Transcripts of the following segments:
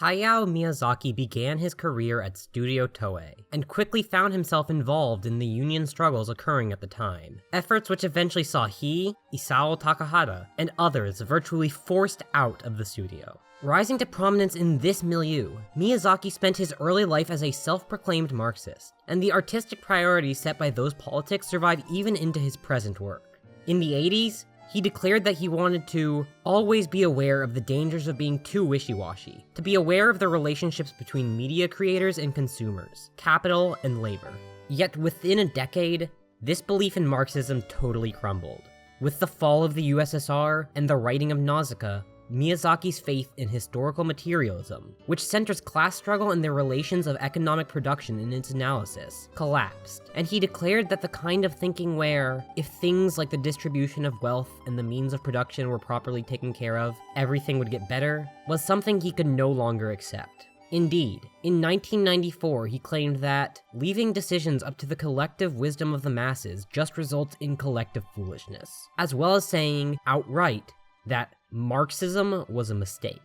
Hayao Miyazaki began his career at Studio Toei, and quickly found himself involved in the union struggles occurring at the time, efforts which eventually saw he, Isao Takahata, and others virtually forced out of the studio. Rising to prominence in this milieu, Miyazaki spent his early life as a self-proclaimed Marxist, and the artistic priorities set by those politics survive even into his present work. In the 80s, he declared that he wanted to always be aware of the dangers of being too wishy-washy, to be aware of the relationships between media creators and consumers, capital and labor. Yet within a decade, this belief in Marxism totally crumbled. With the fall of the USSR and the writing of Nausicaa, Miyazaki's faith in historical materialism, which centers class struggle and their relations of economic production in its analysis, collapsed, and he declared that the kind of thinking where, if things like the distribution of wealth and the means of production were properly taken care of, everything would get better, was something he could no longer accept. Indeed, in 1994 he claimed that leaving decisions up to the collective wisdom of the masses just results in collective foolishness, as well as saying outright that Marxism was a mistake.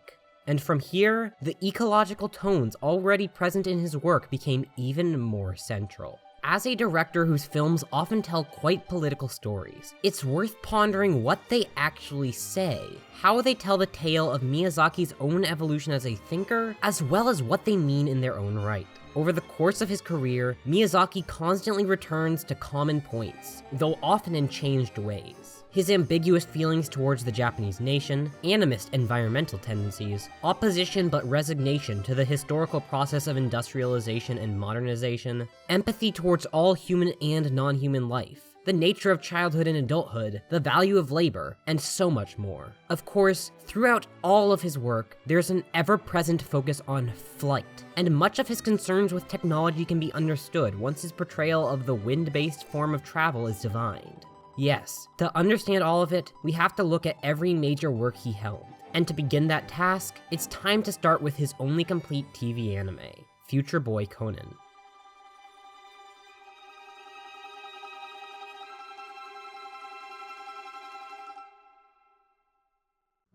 And from here, the ecological tones already present in his work became even more central. As a director whose films often tell quite political stories, it's worth pondering what they actually say, how they tell the tale of Miyazaki's own evolution as a thinker, as well as what they mean in their own right. Over the course of his career, Miyazaki constantly returns to common points, though often in changed ways. His ambiguous feelings towards the Japanese nation, animist environmental tendencies, opposition but resignation to the historical process of industrialization and modernization, empathy towards all human and non-human life, the nature of childhood and adulthood, the value of labor, and so much more. Of course, throughout all of his work, there's an ever-present focus on flight, and much of his concerns with technology can be understood once his portrayal of the wind-based form of travel is divined. Yes, to understand all of it, we have to look at every major work he helmed. And to begin that task, it's time to start with his only complete TV anime, Future Boy Conan.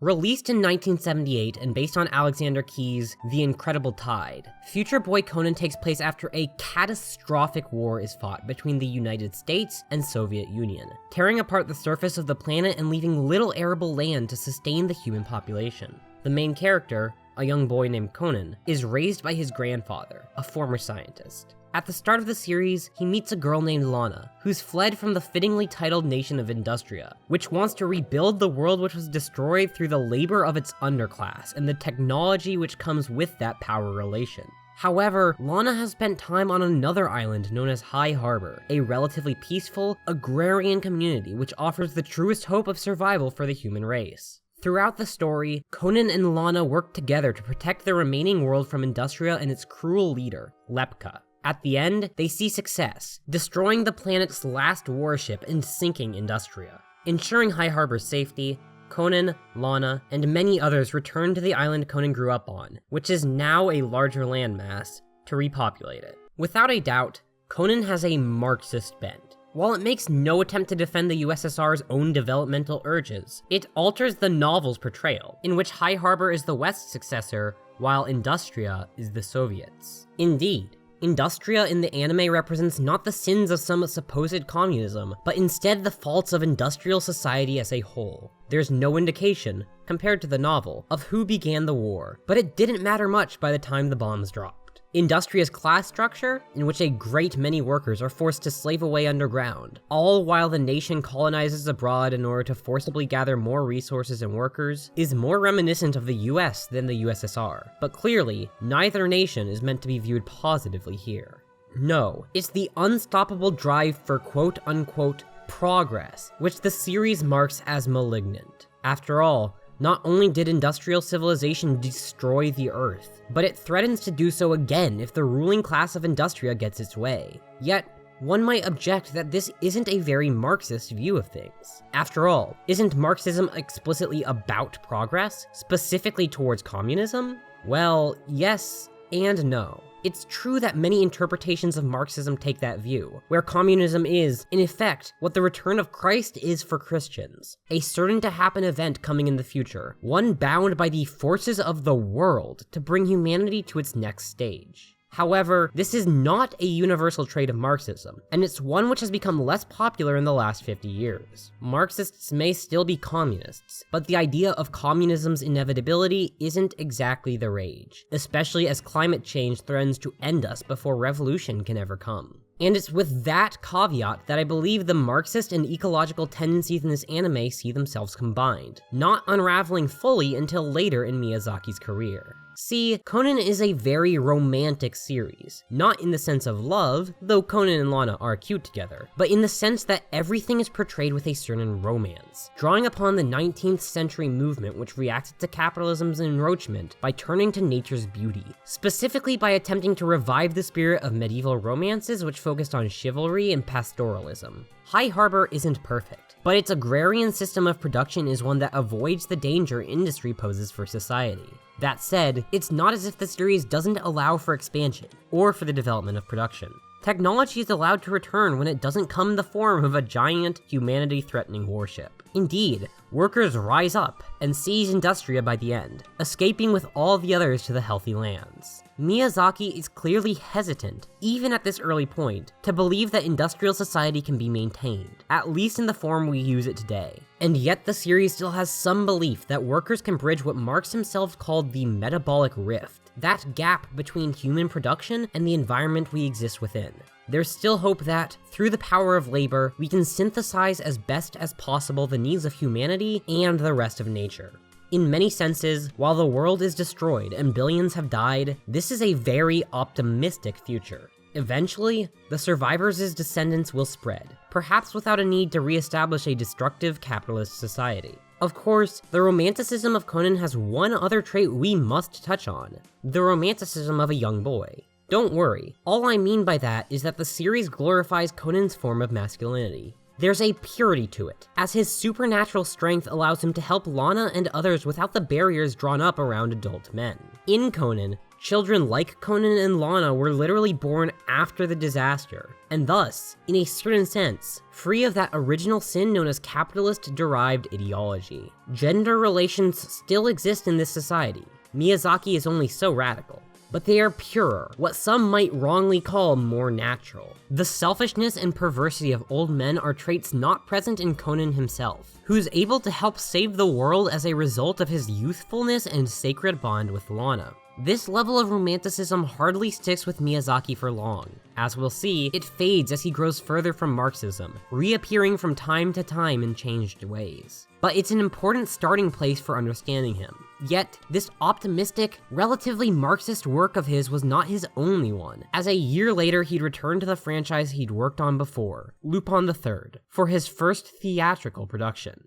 Released in 1978 and based on Alexander Keyes' The Incredible Tide, Future Boy Conan takes place after a catastrophic war is fought between the United States and Soviet Union, tearing apart the surface of the planet and leaving little arable land to sustain the human population. The main character, a young boy named Conan, is raised by his grandfather, a former scientist. At the start of the series, he meets a girl named Lana, who's fled from the fittingly titled nation of Industria, which wants to rebuild the world which was destroyed through the labor of its underclass and the technology which comes with that power relation. However, Lana has spent time on another island known as High Harbor, a relatively peaceful, agrarian community which offers the truest hope of survival for the human race. Throughout the story, Conan and Lana work together to protect the remaining world from Industria and its cruel leader, Lepka. At the end, they see success, destroying the planet's last warship and sinking Industria. Ensuring High Harbor's safety, Conan, Lana, and many others return to the island Conan grew up on, which is now a larger landmass, to repopulate it. Without a doubt, Conan has a Marxist bent. While it makes no attempt to defend the USSR's own developmental urges, it alters the novel's portrayal, in which High Harbor is the West's successor, while Industria is the Soviets'. Indeed, Industria in the anime represents not the sins of some supposed communism, but instead the faults of industrial society as a whole. There's no indication, compared to the novel, of who began the war, but it didn't matter much by the time the bombs dropped. Industria's class structure, in which a great many workers are forced to slave away underground, all while the nation colonizes abroad in order to forcibly gather more resources and workers, is more reminiscent of the US than the USSR. But clearly, neither nation is meant to be viewed positively here. No, it's the unstoppable drive for quote-unquote progress, which the series marks as malignant. After all, not only did industrial civilization destroy the Earth, but it threatens to do so again if the ruling class of Industria gets its way. Yet, one might object that this isn't a very Marxist view of things. After all, isn't Marxism explicitly about progress, specifically towards communism? Well, yes and no. It's true that many interpretations of Marxism take that view, where communism is, in effect, what the return of Christ is for Christians, a certain-to-happen event coming in the future, one bound by the forces of the world to bring humanity to its next stage. However, this is not a universal trait of Marxism, and it's one which has become less popular in the last 50 years. Marxists may still be communists, but the idea of communism's inevitability isn't exactly the rage, especially as climate change threatens to end us before revolution can ever come. And it's with that caveat that I believe the Marxist and ecological tendencies in this anime see themselves combined, not unraveling fully until later in Miyazaki's career. See, Conan is a very romantic series, not in the sense of love, though Conan and Lana are cute together, but in the sense that everything is portrayed with a certain romance, drawing upon the 19th century movement which reacted to capitalism's encroachment by turning to nature's beauty, specifically by attempting to revive the spirit of medieval romances which focused on chivalry and pastoralism. High Harbor isn't perfect, but its agrarian system of production is one that avoids the danger industry poses for society. That said, it's not as if the series doesn't allow for expansion, or for the development of production. Technology is allowed to return when it doesn't come in the form of a giant, humanity-threatening warship. Indeed, workers rise up and seize Industria by the end, escaping with all the others to the healthy lands. Miyazaki is clearly hesitant, even at this early point, to believe that industrial society can be maintained, at least in the form we use it today. And yet the series still has some belief that workers can bridge what Marx himself called the metabolic rift, that gap between human production and the environment we exist within. There's still hope that, through the power of labor, we can synthesize as best as possible the needs of humanity and the rest of nature. In many senses, while the world is destroyed and billions have died, this is a very optimistic future. Eventually, the survivors' descendants will spread, perhaps without a need to re-establish a destructive capitalist society. Of course, the romanticism of Conan has one other trait we must touch on: the romanticism of a young boy. Don't worry, all I mean by that is that the series glorifies Conan's form of masculinity. There's a purity to it, as his supernatural strength allows him to help Lana and others without the barriers drawn up around adult men. In Conan, children like Conan and Lana were literally born after the disaster, and thus, in a certain sense, free of that original sin known as capitalist-derived ideology. Gender relations still exist in this society. Miyazaki is only so radical. But they are purer, what some might wrongly call more natural. The selfishness and perversity of old men are traits not present in Conan himself, who's able to help save the world as a result of his youthfulness and sacred bond with Lana. This level of romanticism hardly sticks with Miyazaki for long. As we'll see, it fades as he grows further from Marxism, reappearing from time to time in changed ways. But it's an important starting place for understanding him. Yet, this optimistic, relatively Marxist work of his was not his only one, as a year later he'd return to the franchise he'd worked on before, Lupin III, for his first theatrical production.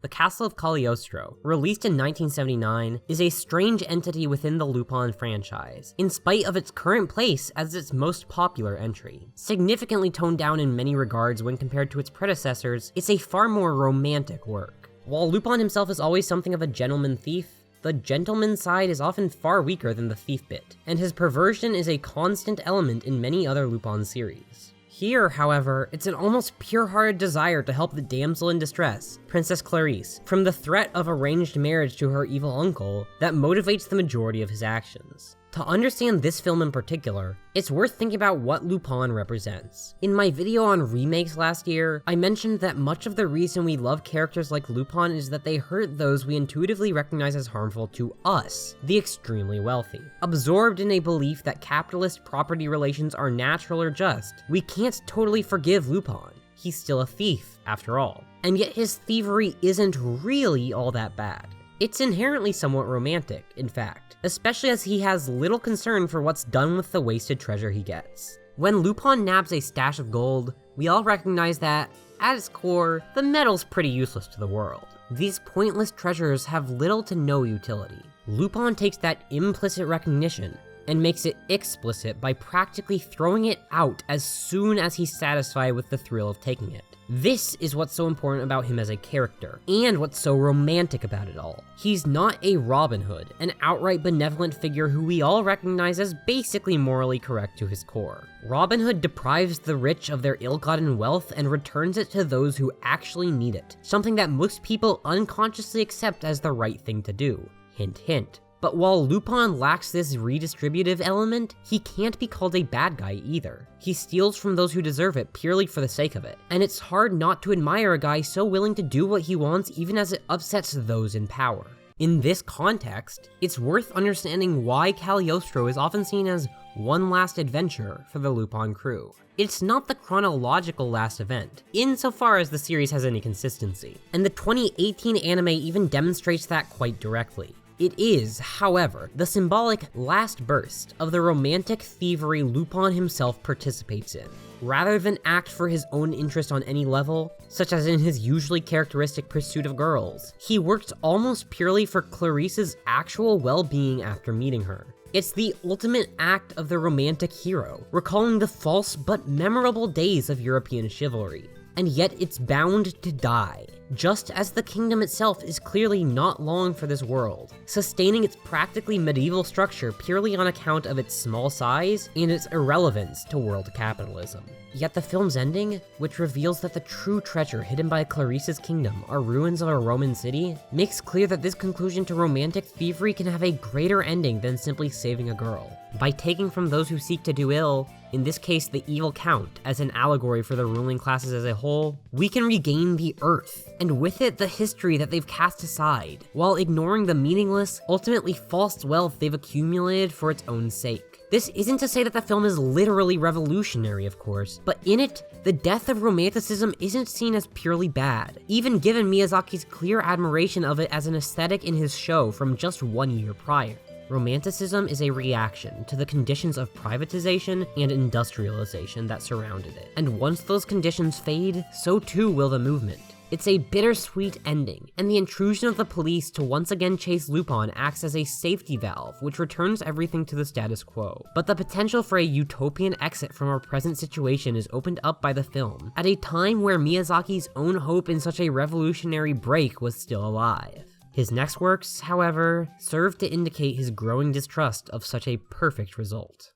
The Castle of Cagliostro, released in 1979, is a strange entity within the Lupin franchise, in spite of its current place as its most popular entry. Significantly toned down in many regards when compared to its predecessors, it's a far more romantic work. While Lupin himself is always something of a gentleman thief, the gentleman side is often far weaker than the thief bit, and his perversion is a constant element in many other Lupin series. Here, however, it's an almost pure-hearted desire to help the damsel in distress, Princess Clarice, from the threat of arranged marriage to her evil uncle that motivates the majority of his actions. To understand this film in particular, it's worth thinking about what Lupin represents. In my video on remakes last year, I mentioned that much of the reason we love characters like Lupin is that they hurt those we intuitively recognize as harmful to us, the extremely wealthy. Absorbed in a belief that capitalist property relations are natural or just, we can't totally forgive Lupin. He's still a thief, after all. And yet his thievery isn't really all that bad. It's inherently somewhat romantic, in fact, especially as he has little concern for what's done with the wasted treasure he gets. When Lupin nabs a stash of gold, we all recognize that, at its core, the metal's pretty useless to the world. These pointless treasures have little to no utility. Lupin takes that implicit recognition and makes it explicit by practically throwing it out as soon as he's satisfied with the thrill of taking it. This is what's so important about him as a character, and what's so romantic about it all. He's not a Robin Hood, an outright benevolent figure who we all recognize as basically morally correct to his core. Robin Hood deprives the rich of their ill-gotten wealth and returns it to those who actually need it, something that most people unconsciously accept as the right thing to do. Hint, hint. But while Lupin lacks this redistributive element, he can't be called a bad guy either. He steals from those who deserve it purely for the sake of it, and it's hard not to admire a guy so willing to do what he wants even as it upsets those in power. In this context, it's worth understanding why Cagliostro is often seen as one last adventure for the Lupin crew. It's not the chronological last event, insofar as the series has any consistency, and the 2018 anime even demonstrates that quite directly. It is, however, the symbolic last burst of the romantic thievery Lupin himself participates in. Rather than act for his own interest on any level, such as in his usually characteristic pursuit of girls, he worked almost purely for Clarice's actual well-being after meeting her. It's the ultimate act of the romantic hero, recalling the false but memorable days of European chivalry. And yet it's bound to die, just as the kingdom itself is clearly not long for this world, sustaining its practically medieval structure purely on account of its small size and its irrelevance to world capitalism. Yet the film's ending, which reveals that the true treasure hidden by Clarice's kingdom are ruins of a Roman city, makes clear that this conclusion to romantic thievery can have a greater ending than simply saving a girl. By taking from those who seek to do ill, in this case the evil count, as an allegory for the ruling classes as a whole, we can regain the earth, and with it the history that they've cast aside, while ignoring the meaningless, ultimately false wealth they've accumulated for its own sake. This isn't to say that the film is literally revolutionary, of course, but in it, the death of romanticism isn't seen as purely bad, even given Miyazaki's clear admiration of it as an aesthetic in his show from just 1 year prior. Romanticism is a reaction to the conditions of privatization and industrialization that surrounded it, and once those conditions fade, so too will the movement. It's a bittersweet ending, and the intrusion of the police to once again chase Lupin acts as a safety valve which returns everything to the status quo. But the potential for a utopian exit from our present situation is opened up by the film, at a time where Miyazaki's own hope in such a revolutionary break was still alive. His next works, however, serve to indicate his growing distrust of such a perfect result.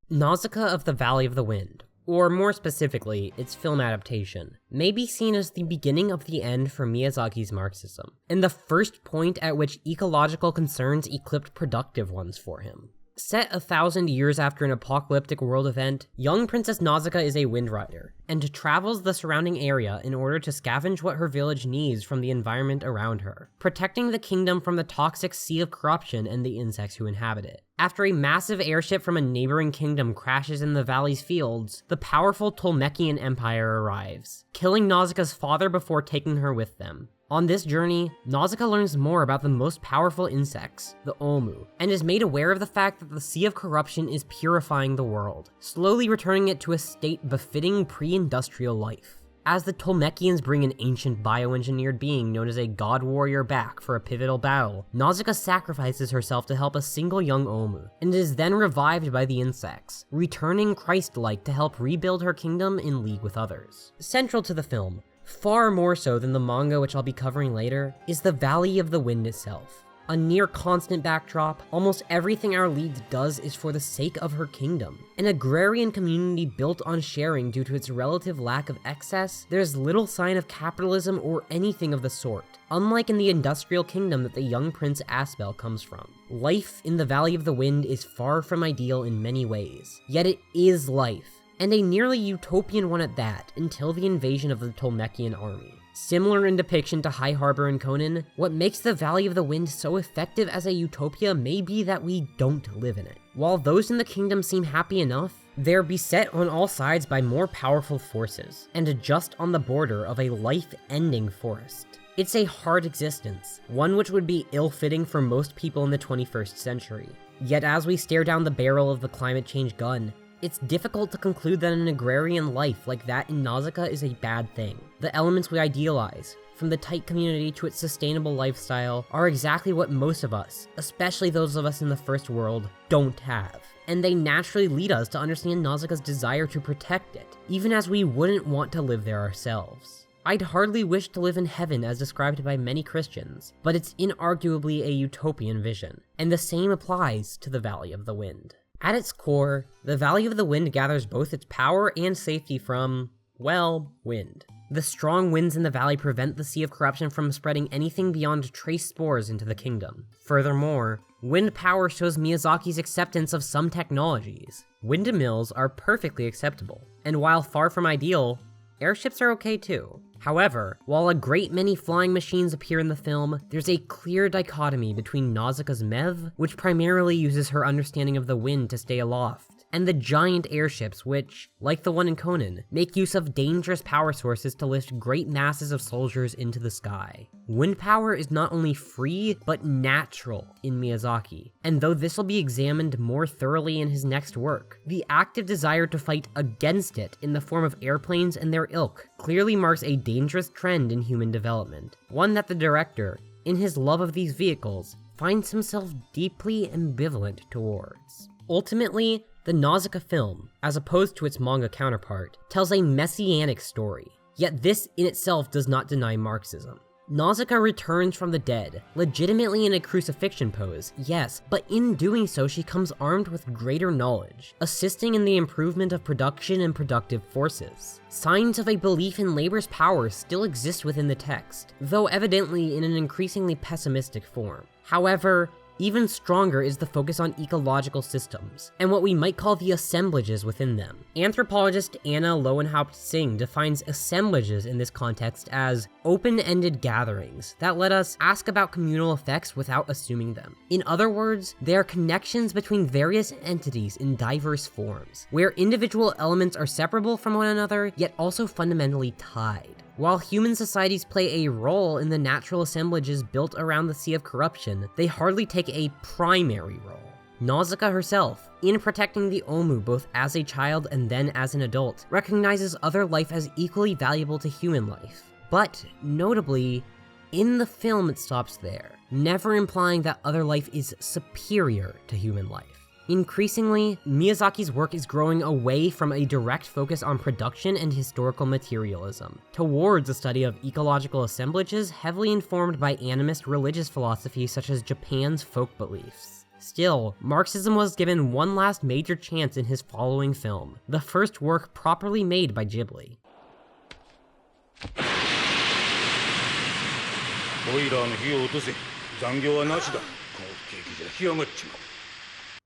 Nausicaa of the Valley of the Wind, or more specifically, its film adaptation, may be seen as the beginning of the end for Miyazaki's Marxism, and the first point at which ecological concerns eclipsed productive ones for him. Set 1,000 years after an apocalyptic world event, young Princess Nausicaa is a wind rider, and travels the surrounding area in order to scavenge what her village needs from the environment around her, protecting the kingdom from the toxic sea of corruption and the insects who inhabit it. After a massive airship from a neighboring kingdom crashes in the valley's fields, the powerful Tolmekian Empire arrives, killing Nausicaa's father before taking her with them. On this journey, Nausicaa learns more about the most powerful insects, the Olmu, and is made aware of the fact that the Sea of Corruption is purifying the world, slowly returning it to a state befitting pre-industrial life. As the Tolmekians bring an ancient bioengineered being known as a god warrior back for a pivotal battle, Nausicaa sacrifices herself to help a single young Olmu, and is then revived by the insects, returning Christ-like to help rebuild her kingdom in league with others. Central to the film, far more so than the manga which I'll be covering later, is the Valley of the Wind itself. A near constant backdrop, almost everything our lead does is for the sake of her kingdom. An agrarian community built on sharing due to its relative lack of excess, there's little sign of capitalism or anything of the sort, unlike in the industrial kingdom that the young Prince Aspel comes from. Life in the Valley of the Wind is far from ideal in many ways, yet it is life, and a nearly utopian one at that, until the invasion of the Tolmekian army. Similar in depiction to High Harbor and Conan, what makes the Valley of the Wind so effective as a utopia may be that we don't live in it. While those in the kingdom seem happy enough, they're beset on all sides by more powerful forces, and just on the border of a life-ending forest. It's a hard existence, one which would be ill-fitting for most people in the 21st century. Yet as we stare down the barrel of the climate change gun, it's difficult to conclude that an agrarian life like that in Nausicaa is a bad thing. The elements we idealize, from the tight community to its sustainable lifestyle, are exactly what most of us, especially those of us in the first world, don't have. And they naturally lead us to understand Nausicaa's desire to protect it, even as we wouldn't want to live there ourselves. I'd hardly wish to live in heaven as described by many Christians, but it's inarguably a utopian vision, and the same applies to the Valley of the Wind. At its core, the Valley of the Wind gathers both its power and safety from, well, wind. The strong winds in the valley prevent the Sea of Corruption from spreading anything beyond trace spores into the kingdom. Furthermore, wind power shows Miyazaki's acceptance of some technologies. Windmills are perfectly acceptable, and while far from ideal, airships are okay too. However, while a great many flying machines appear in the film, there's a clear dichotomy between Nausicaa's Mev, which primarily uses her understanding of the wind to stay aloft, and the giant airships which, like the one in Conan, make use of dangerous power sources to lift great masses of soldiers into the sky. Wind power is not only free, but natural in Miyazaki, and though this will be examined more thoroughly in his next work, the active desire to fight against it in the form of airplanes and their ilk clearly marks a dangerous trend in human development, one that the director, in his love of these vehicles, finds himself deeply ambivalent towards. Ultimately, the Nausicaa film, as opposed to its manga counterpart, tells a messianic story, yet this in itself does not deny Marxism. Nausicaa returns from the dead, legitimately in a crucifixion pose, yes, but in doing so she comes armed with greater knowledge, assisting in the improvement of production and productive forces. Signs of a belief in labor's power still exist within the text, though evidently in an increasingly pessimistic form. However, even stronger is the focus on ecological systems, and what we might call the assemblages within them. Anthropologist Anna Lowenhaupt-Singh defines assemblages in this context as open-ended gatherings that let us ask about communal effects without assuming them. In other words, they are connections between various entities in diverse forms, where individual elements are separable from one another, yet also fundamentally tied. While human societies play a role in the natural assemblages built around the Sea of Corruption, they hardly take a primary role. Nausicaa herself, in protecting the Omu both as a child and then as an adult, recognizes other life as equally valuable to human life. But, notably, in the film it stops there, never implying that other life is superior to human life. Increasingly, Miyazaki's work is growing away from a direct focus on production and historical materialism, towards a study of ecological assemblages heavily informed by animist religious philosophy such as Japan's folk beliefs. Still, Marxism was given one last major chance in his following film, the first work properly made by Ghibli.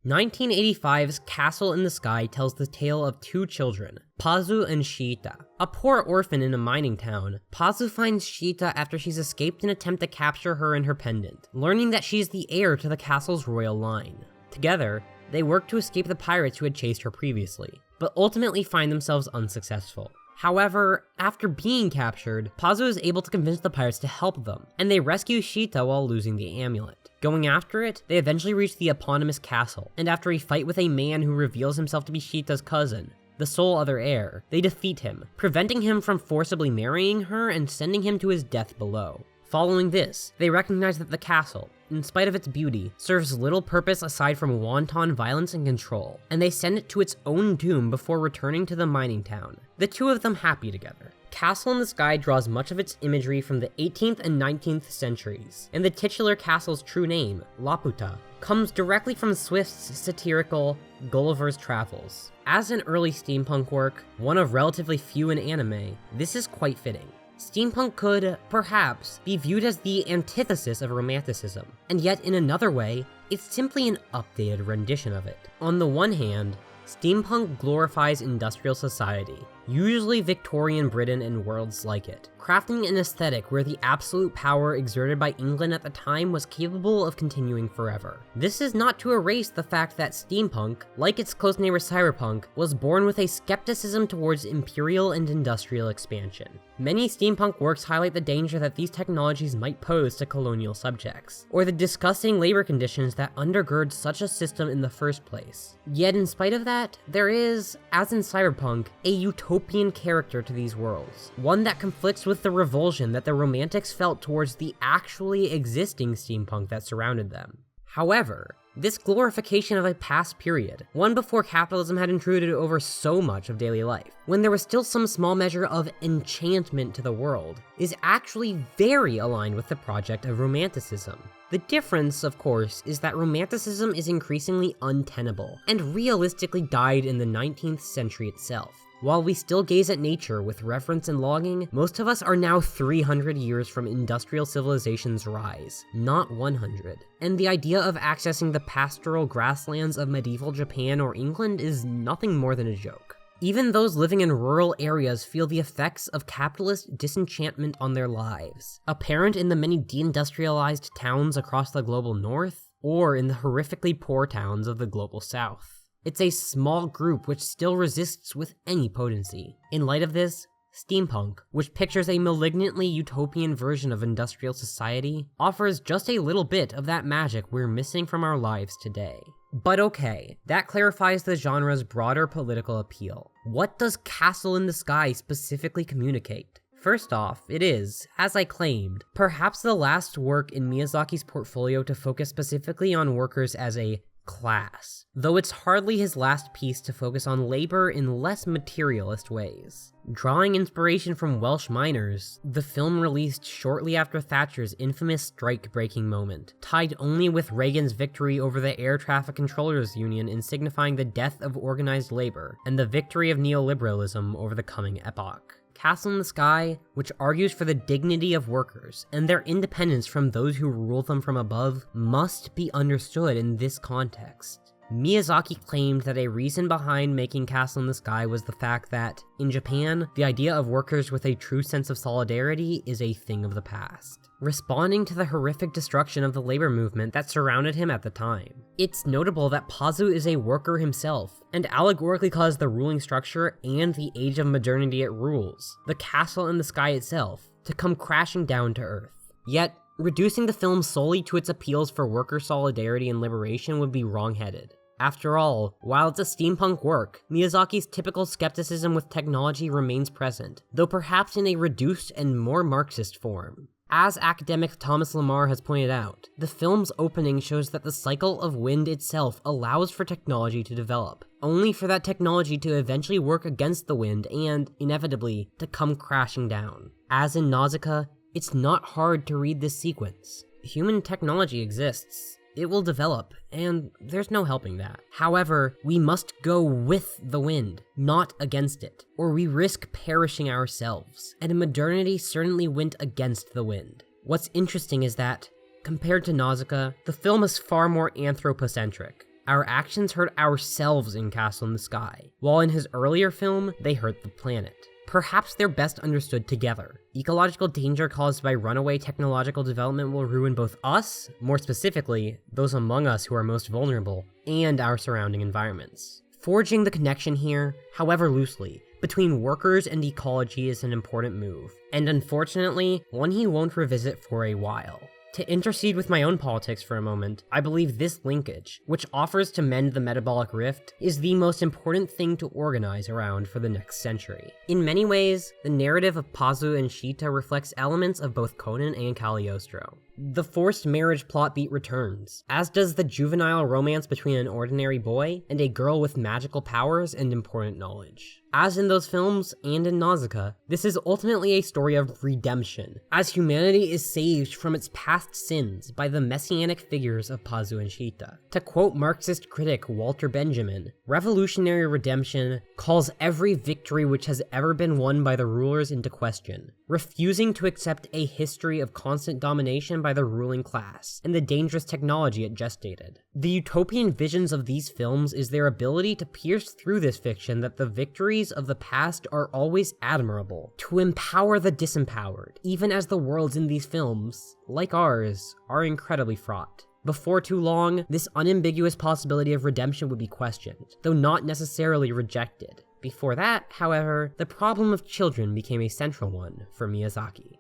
1985's Castle in the Sky tells the tale of two children, Pazu and Shiita. A poor orphan in a mining town, Pazu finds Shiita after she's escaped an attempt to capture her and her pendant, learning that she's the heir to the castle's royal line. Together, they work to escape the pirates who had chased her previously, but ultimately find themselves unsuccessful. However, after being captured, Pazu is able to convince the pirates to help them, and they rescue Shiita while losing the amulet. Going after it, they eventually reach the eponymous castle, and after a fight with a man who reveals himself to be Shiita's cousin, the sole other heir, they defeat him, preventing him from forcibly marrying her and sending him to his death below. Following this, they recognize that the castle, in spite of its beauty, serves little purpose aside from wanton violence and control, and they send it to its own doom before returning to the mining town, the two of them happy together. Castle in the Sky draws much of its imagery from the 18th and 19th centuries, and the titular castle's true name, Laputa, comes directly from Swift's satirical Gulliver's Travels. As an early steampunk work, one of relatively few in anime, this is quite fitting. Steampunk could, perhaps, be viewed as the antithesis of Romanticism, and yet in another way, it's simply an updated rendition of it. On the one hand, steampunk glorifies industrial society, usually Victorian Britain and worlds like it, crafting an aesthetic where the absolute power exerted by England at the time was capable of continuing forever. This is not to erase the fact that steampunk, like its close neighbor cyberpunk, was born with a skepticism towards imperial and industrial expansion. Many steampunk works highlight the danger that these technologies might pose to colonial subjects, or the disgusting labor conditions that undergird such a system in the first place. Yet in spite of that, there is, as in cyberpunk, a utopian utopian character to these worlds, one that conflicts with the revulsion that the Romantics felt towards the actually existing steampunk that surrounded them. However, this glorification of a past period, one before capitalism had intruded over so much of daily life, when there was still some small measure of enchantment to the world, is actually very aligned with the project of Romanticism. The difference, of course, is that Romanticism is increasingly untenable, and realistically died in the 19th century itself. While we still gaze at nature with reverence and longing, most of us are now 300 years from industrial civilization's rise, not 100. And the idea of accessing the pastoral grasslands of medieval Japan or England is nothing more than a joke. Even those living in rural areas feel the effects of capitalist disenchantment on their lives, apparent in the many deindustrialized towns across the global north, or in the horrifically poor towns of the global south. It's a small group which still resists with any potency. In light of this, steampunk, which pictures a malignantly utopian version of industrial society, offers just a little bit of that magic we're missing from our lives today. But okay, that clarifies the genre's broader political appeal. What does Castle in the Sky specifically communicate? First off, it is, as I claimed, perhaps the last work in Miyazaki's portfolio to focus specifically on workers as a class, though it's hardly his last piece to focus on labor in less materialist ways. Drawing inspiration from Welsh miners, the film released shortly after Thatcher's infamous strike-breaking moment, tied only with Reagan's victory over the Air Traffic Controllers Union in signifying the death of organized labor, and the victory of neoliberalism over the coming epoch. Castle in the Sky, which argues for the dignity of workers and their independence from those who rule them from above, must be understood in this context. Miyazaki claimed that a reason behind making Castle in the Sky was the fact that, in Japan, the idea of workers with a true sense of solidarity is a thing of the past, responding to the horrific destruction of the labor movement that surrounded him at the time. It's notable that Pazu is a worker himself, and allegorically calls the ruling structure and the age of modernity it rules, the castle in the sky itself, to come crashing down to earth. Yet, reducing the film solely to its appeals for worker solidarity and liberation would be wrong-headed. After all, while it's a steampunk work, Miyazaki's typical skepticism with technology remains present, though perhaps in a reduced and more Marxist form. As academic Thomas Lamar has pointed out, the film's opening shows that the cycle of wind itself allows for technology to develop, only for that technology to eventually work against the wind and, inevitably, to come crashing down. As in Nausicaa, it's not hard to read this sequence. Human technology exists. It will develop, and there's no helping that. However, we must go with the wind, not against it, or we risk perishing ourselves, and modernity certainly went against the wind. What's interesting is that, compared to Nausicaa, the film is far more anthropocentric. Our actions hurt ourselves in Castle in the Sky, while in his earlier film, they hurt the planet. Perhaps they're best understood together. Ecological danger caused by runaway technological development will ruin both us, more specifically, those among us who are most vulnerable, and our surrounding environments. Forging the connection here, however loosely, between workers and ecology is an important move, and unfortunately, one he won't revisit for a while. To intercede with my own politics for a moment, I believe this linkage, which offers to mend the metabolic rift, is the most important thing to organize around for the next century. In many ways, the narrative of Pazu and Shita reflects elements of both Conan and Cagliostro. The forced marriage plot beat returns, as does the juvenile romance between an ordinary boy and a girl with magical powers and important knowledge. As in those films, and in Nausicaa, this is ultimately a story of redemption, as humanity is saved from its past sins by the messianic figures of Pazu and Shita. To quote Marxist critic Walter Benjamin, revolutionary redemption calls every victory which has ever been won by the rulers into question, refusing to accept a history of constant domination by the ruling class, and the dangerous technology it gestated. The utopian visions of these films is their ability to pierce through this fiction that the victories of the past are always admirable, to empower the disempowered, even as the worlds in these films, like ours, are incredibly fraught. Before too long, this unambiguous possibility of redemption would be questioned, though not necessarily rejected. Before that, however, the problem of children became a central one for Miyazaki.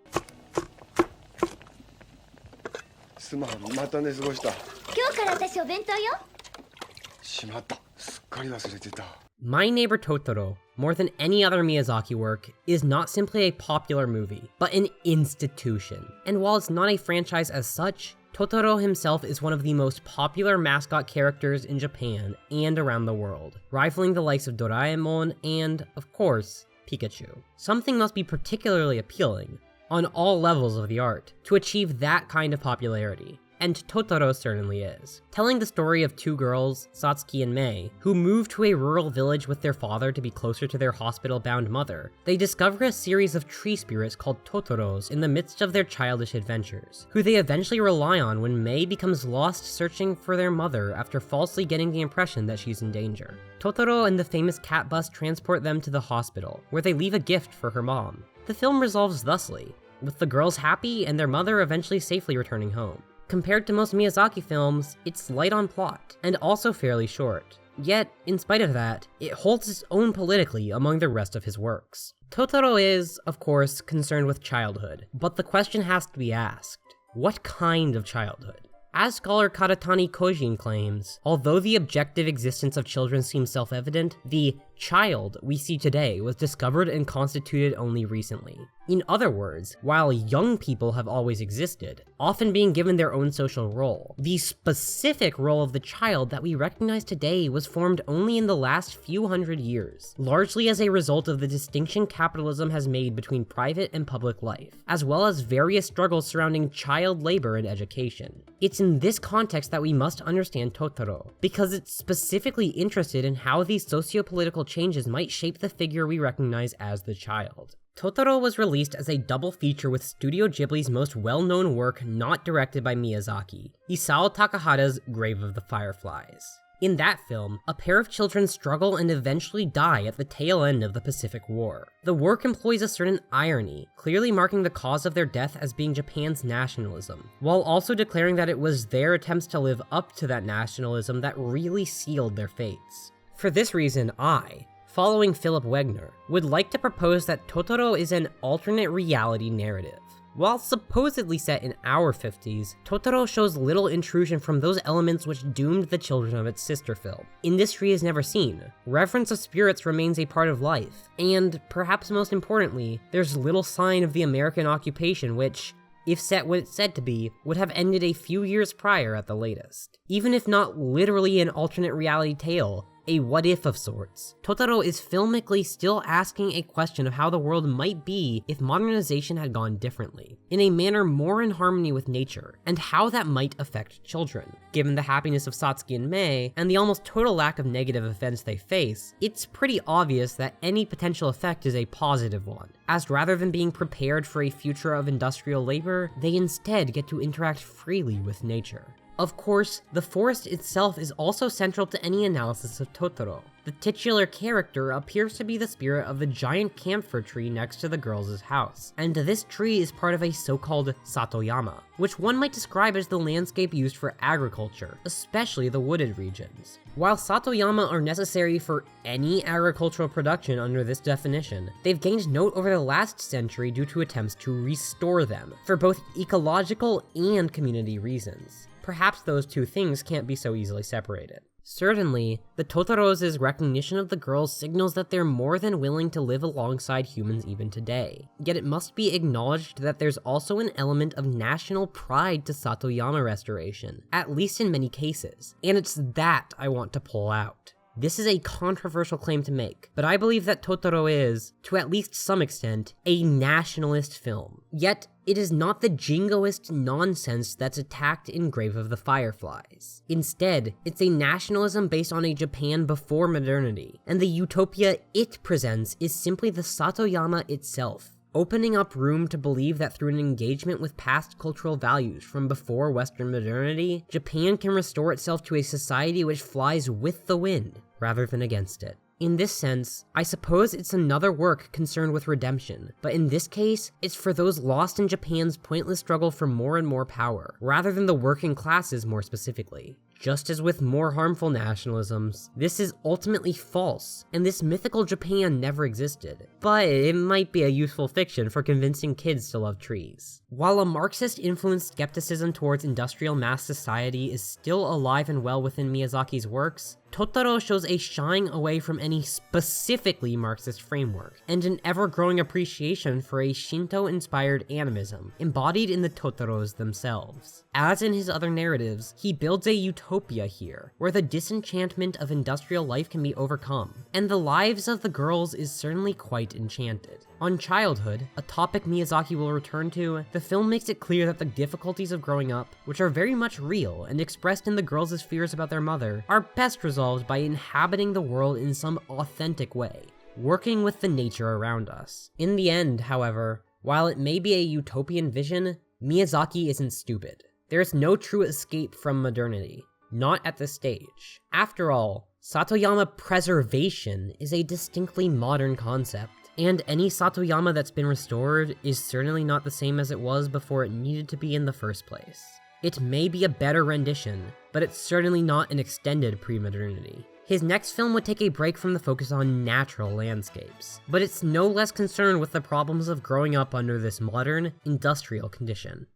My Neighbor Totoro, more than any other Miyazaki work, is not simply a popular movie, but an institution. And while it's not a franchise as such, Totoro himself is one of the most popular mascot characters in Japan and around the world, rivaling the likes of Doraemon and, of course, Pikachu. Something must be particularly appealing, on all levels of the art, to achieve that kind of popularity. And Totoro certainly is. Telling the story of two girls, Satsuki and Mei, who move to a rural village with their father to be closer to their hospital-bound mother, they discover a series of tree spirits called Totoros in the midst of their childish adventures, who they eventually rely on when Mei becomes lost searching for their mother after falsely getting the impression that she's in danger. Totoro and the famous cat bus transport them to the hospital, where they leave a gift for her mom. The film resolves thusly, with the girls happy and their mother eventually safely returning home. Compared to most Miyazaki films, it's light on plot, and also fairly short. Yet, in spite of that, it holds its own politically among the rest of his works. Totoro is, of course, concerned with childhood, but the question has to be asked, what kind of childhood? As scholar Karatani Kojin claims, although the objective existence of children seems self-evident, the child we see today was discovered and constituted only recently. In other words, while young people have always existed, often being given their own social role, the specific role of the child that we recognize today was formed only in the last few hundred years, largely as a result of the distinction capitalism has made between private and public life, as well as various struggles surrounding child labor and education. It's in this context that we must understand Totoro, because it's specifically interested in how these socio-political changes might shape the figure we recognize as the child. Totoro was released as a double feature with Studio Ghibli's most well-known work not directed by Miyazaki, Isao Takahata's Grave of the Fireflies. In that film, a pair of children struggle and eventually die at the tail end of the Pacific War. The work employs a certain irony, clearly marking the cause of their death as being Japan's nationalism, while also declaring that it was their attempts to live up to that nationalism that really sealed their fates. For this reason, I, following Philip Wegner, would like to propose that Totoro is an alternate reality narrative. While supposedly set in our 50s, Totoro shows little intrusion from those elements which doomed the children of its sister film. Industry is never seen, reverence of spirits remains a part of life, and, perhaps most importantly, there's little sign of the American occupation which, if set what it's said to be, would have ended a few years prior at the latest. Even if not literally an alternate reality tale, a what-if of sorts, Totoro is filmically still asking a question of how the world might be if modernization had gone differently, in a manner more in harmony with nature, and how that might affect children. Given the happiness of Satsuki and Mei, and the almost total lack of negative events they face, it's pretty obvious that any potential effect is a positive one, as rather than being prepared for a future of industrial labor, they instead get to interact freely with nature. Of course, the forest itself is also central to any analysis of Totoro. The titular character appears to be the spirit of the giant camphor tree next to the girls' house, and this tree is part of a so-called Satoyama, which one might describe as the landscape used for agriculture, especially the wooded regions. While Satoyama are necessary for any agricultural production under this definition, they've gained note over the last century due to attempts to restore them, for both ecological and community reasons. Perhaps those two things can't be so easily separated. Certainly, the Totoro's recognition of the girls signals that they're more than willing to live alongside humans even today. Yet it must be acknowledged that there's also an element of national pride to Satoyama restoration, at least in many cases, and it's that I want to pull out. This is a controversial claim to make, but I believe that Totoro is, to at least some extent, a nationalist film. Yet, it is not the jingoist nonsense that's attacked in Grave of the Fireflies. Instead, it's a nationalism based on a Japan before modernity, and the utopia it presents is simply the Satoyama itself, opening up room to believe that through an engagement with past cultural values from before Western modernity, Japan can restore itself to a society which flies with the wind, rather than against it. In this sense, I suppose it's another work concerned with redemption, but in this case, it's for those lost in Japan's pointless struggle for more and more power, rather than the working classes more specifically. Just as with more harmful nationalisms, this is ultimately false, and this mythical Japan never existed. but it might be a useful fiction for convincing kids to love trees. While a Marxist-influenced skepticism towards industrial mass society is still alive and well within Miyazaki's works, Totoro shows a shying away from any specifically Marxist framework, and an ever-growing appreciation for a Shinto-inspired animism, embodied in the Totoros themselves. As in his other narratives, he builds a utopia here, where the disenchantment of industrial life can be overcome, and the lives of the girls is certainly quite enchanted. On childhood, a topic Miyazaki will return to, the film makes it clear that the difficulties of growing up, which are very much real and expressed in the girls' fears about their mother, are best resolved by inhabiting the world in some authentic way, working with the nature around us. In the end, however, while it may be a utopian vision, Miyazaki isn't stupid. There is no true escape from modernity, not at this stage. After all, Satoyama preservation is a distinctly modern concept, and any Satoyama that's been restored is certainly not the same as it was before it needed to be in the first place. It may be a better rendition, but it's certainly not an extended pre-modernity. His next film would take a break from the focus on natural landscapes, but it's no less concerned with the problems of growing up under this modern, industrial condition.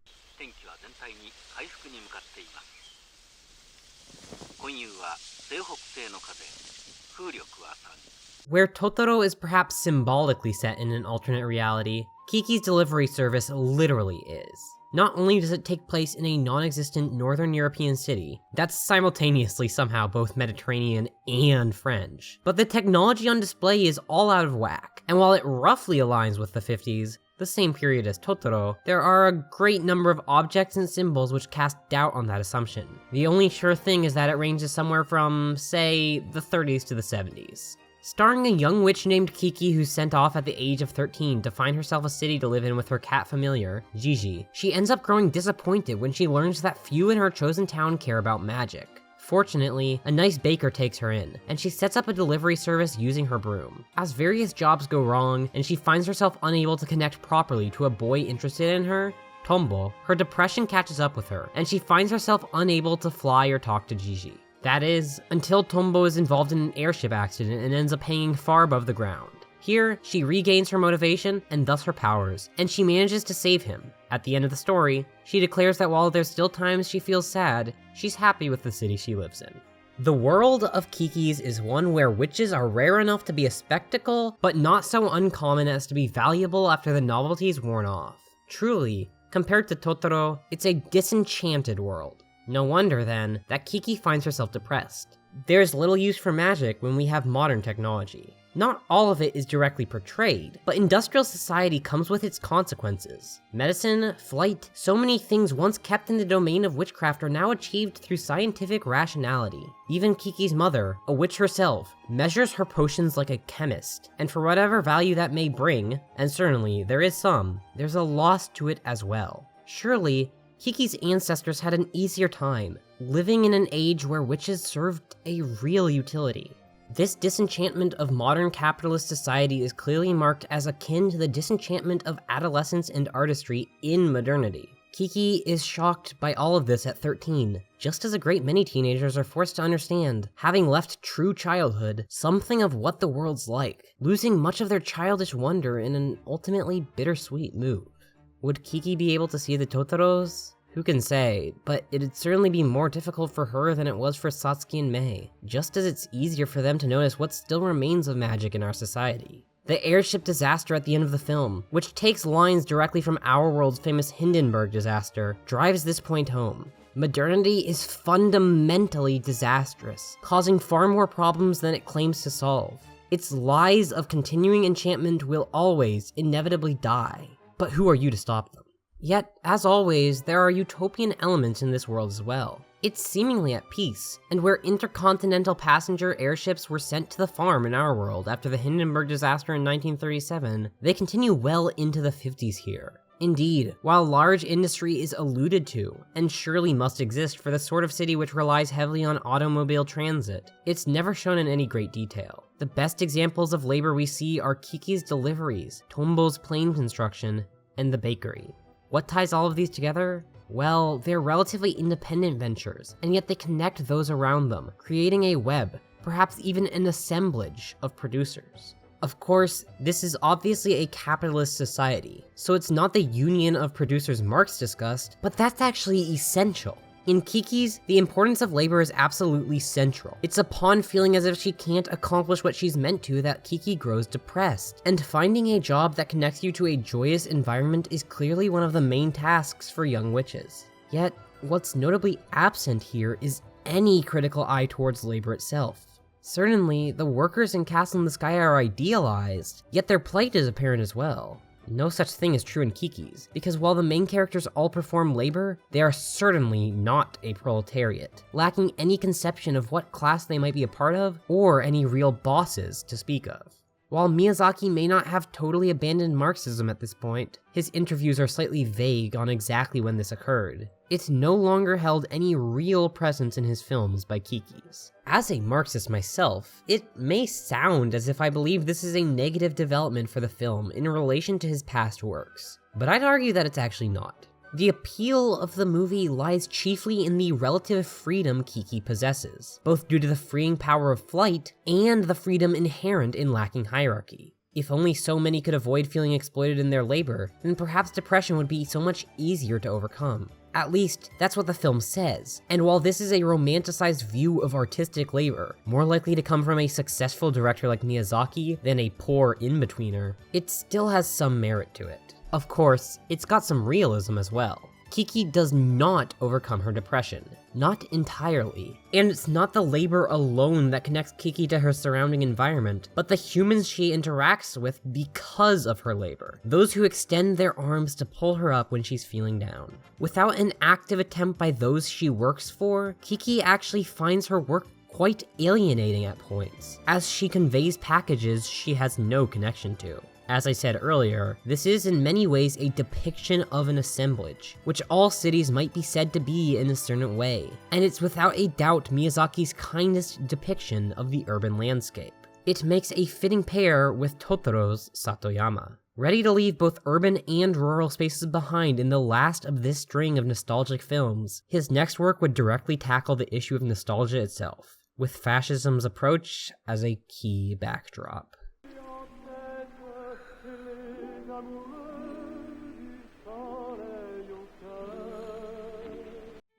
Where Totoro is perhaps symbolically set in an alternate reality, Kiki's delivery service literally is. Not only does it take place in a non-existent Northern European city that's simultaneously somehow both Mediterranean and French, but the technology on display is all out of whack, and while it roughly aligns with the 50s, the same period as Totoro, there are a great number of objects and symbols which cast doubt on that assumption. The only sure thing is that it ranges somewhere from, say, the 30s to the 70s. Starring a young witch named Kiki who's sent off at the age of 13 to find herself a city to live in with her cat familiar, Gigi, she ends up growing disappointed when she learns that few in her chosen town care about magic. Fortunately, a nice baker takes her in, and she sets up a delivery service using her broom. As various jobs go wrong, and she finds herself unable to connect properly to a boy interested in her, Tombo, her depression catches up with her, and she finds herself unable to fly or talk to Gigi. That is, until Tombo is involved in an airship accident and ends up hanging far above the ground. Here, she regains her motivation, and thus her powers, and she manages to save him. At the end of the story, she declares that while there's still times she feels sad, she's happy with the city she lives in. The world of Kiki's is one where witches are rare enough to be a spectacle, but not so uncommon as to be valuable after the novelty's worn off. Truly, compared to Totoro, it's a disenchanted world. No wonder, then, that Kiki finds herself depressed. There's little use for magic when we have modern technology. Not all of it is directly portrayed, but industrial society comes with its consequences. Medicine, flight, so many things once kept in the domain of witchcraft are now achieved through scientific rationality. Even Kiki's mother, a witch herself, measures her potions like a chemist, and for whatever value that may bring, and certainly there is some, there's a loss to it as well. Surely, Kiki's ancestors had an easier time, living in an age where witches served a real utility. This disenchantment of modern capitalist society is clearly marked as akin to the disenchantment of adolescence and artistry in modernity. Kiki is shocked by all of this at 13, just as a great many teenagers are forced to understand, having left true childhood, something of what the world's like, losing much of their childish wonder in an ultimately bittersweet move. Would Kiki be able to see the Totoros? Who can say, but it'd certainly be more difficult for her than it was for Satsuki and Mei, just as it's easier for them to notice what still remains of magic in our society. The airship disaster at the end of the film, which takes lines directly from our world's famous Hindenburg disaster, drives this point home. Modernity is fundamentally disastrous, causing far more problems than it claims to solve. Its lies of continuing enchantment will always, inevitably die. But who are you to stop them? Yet, as always, there are utopian elements in this world as well. It's seemingly at peace, and where intercontinental passenger airships were sent to the farm in our world after the Hindenburg disaster in 1937, they continue well into the 50s here. Indeed, while large industry is alluded to, and surely must exist for the sort of city which relies heavily on automobile transit, it's never shown in any great detail. The best examples of labor we see are Kiki's deliveries, Tombo's plane construction, and the bakery. What ties all of these together? Well, they're relatively independent ventures, and yet they connect those around them, creating a web, perhaps even an assemblage of producers. Of course, this is obviously a capitalist society, so it's not the union of producers Marx discussed, but that's actually essential. In Kiki's, the importance of labor is absolutely central. It's upon feeling as if she can't accomplish what she's meant to that Kiki grows depressed, and finding a job that connects you to a joyous environment is clearly one of the main tasks for young witches. Yet, what's notably absent here is any critical eye towards labor itself. Certainly, the workers in Castle in the Sky are idealized, yet their plight is apparent as well. No such thing is true in Kiki's, because while the main characters all perform labor, they are certainly not a proletariat, lacking any conception of what class they might be a part of, or any real bosses to speak of. While Miyazaki may not have totally abandoned Marxism at this point, his interviews are slightly vague on exactly when this occurred. It no longer held any real presence in his films by Kiki's. As a Marxist myself, it may sound as if I believe this is a negative development for the film in relation to his past works, but I'd argue that it's actually not. The appeal of the movie lies chiefly in the relative freedom Kiki possesses, both due to the freeing power of flight and the freedom inherent in lacking hierarchy. If only so many could avoid feeling exploited in their labor, then perhaps depression would be so much easier to overcome. At least, that's what the film says, and while this is a romanticized view of artistic labor, more likely to come from a successful director like Miyazaki than a poor in-betweener, it still has some merit to it. Of course, it's got some realism as well. Kiki does not overcome her depression, not entirely. And it's not the labor alone that connects Kiki to her surrounding environment, but the humans she interacts with because of her labor. Those who extend their arms to pull her up when she's feeling down. Without an active attempt by those she works for, Kiki actually finds her work quite alienating at points, as she conveys packages she has no connection to. As I said earlier, this is in many ways a depiction of an assemblage, which all cities might be said to be in a certain way, and it's without a doubt Miyazaki's kindest depiction of the urban landscape. It makes a fitting pair with Totoro's Satoyama. Ready to leave both urban and rural spaces behind in the last of this string of nostalgic films, his next work would directly tackle the issue of nostalgia itself, with fascism's approach as a key backdrop.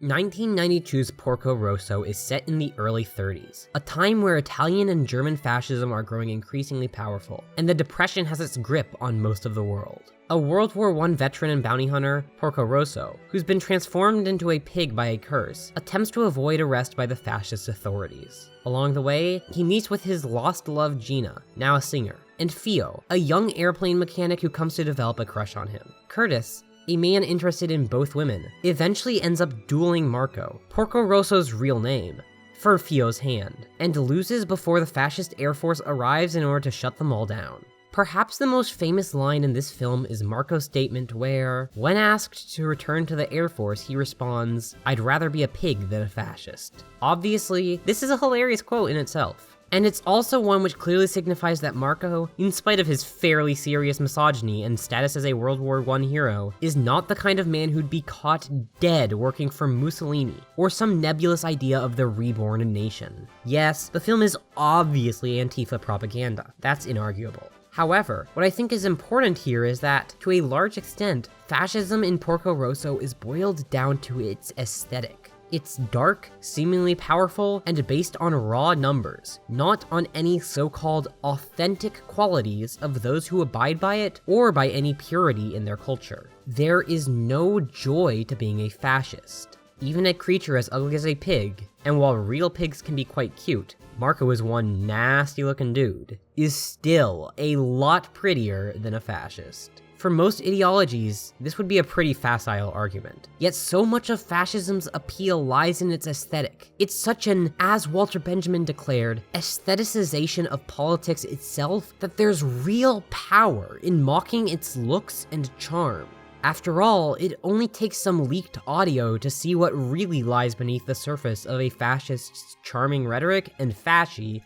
1992's Porco Rosso is set in the early 30s, a time where Italian and German fascism are growing increasingly powerful, and the Depression has its grip on most of the world. A World War I veteran and bounty hunter, Porco Rosso, who's been transformed into a pig by a curse, attempts to avoid arrest by the fascist authorities. Along the way, he meets with his lost love Gina, now a singer, and Fio, a young airplane mechanic who comes to develop a crush on him. Curtis, a man interested in both women, eventually ends up dueling Marco, Porco Rosso's real name, for Fio's hand, and loses before the fascist air force arrives in order to shut them all down. Perhaps the most famous line in this film is Marco's statement where, when asked to return to the Air Force, he responds, "I'd rather be a pig than a fascist." Obviously, this is a hilarious quote in itself. And it's also one which clearly signifies that Marco, in spite of his fairly serious misogyny and status as a World War I hero, is not the kind of man who'd be caught dead working for Mussolini, or some nebulous idea of the reborn nation. Yes, the film is obviously Antifa propaganda, that's inarguable. However, what I think is important here is that, to a large extent, fascism in Porco Rosso is boiled down to its aesthetic. It's dark, seemingly powerful, and based on raw numbers, not on any so-called authentic qualities of those who abide by it, or by any purity in their culture. There is no joy to being a fascist. Even a creature as ugly as a pig, and while real pigs can be quite cute, Marco is one nasty looking dude, is still a lot prettier than a fascist. For most ideologies, this would be a pretty facile argument. Yet so much of fascism's appeal lies in its aesthetic. It's such an, as Walter Benjamin declared, aestheticization of politics itself that there's real power in mocking its looks and charm. After all, it only takes some leaked audio to see what really lies beneath the surface of a fascist's charming rhetoric and flashy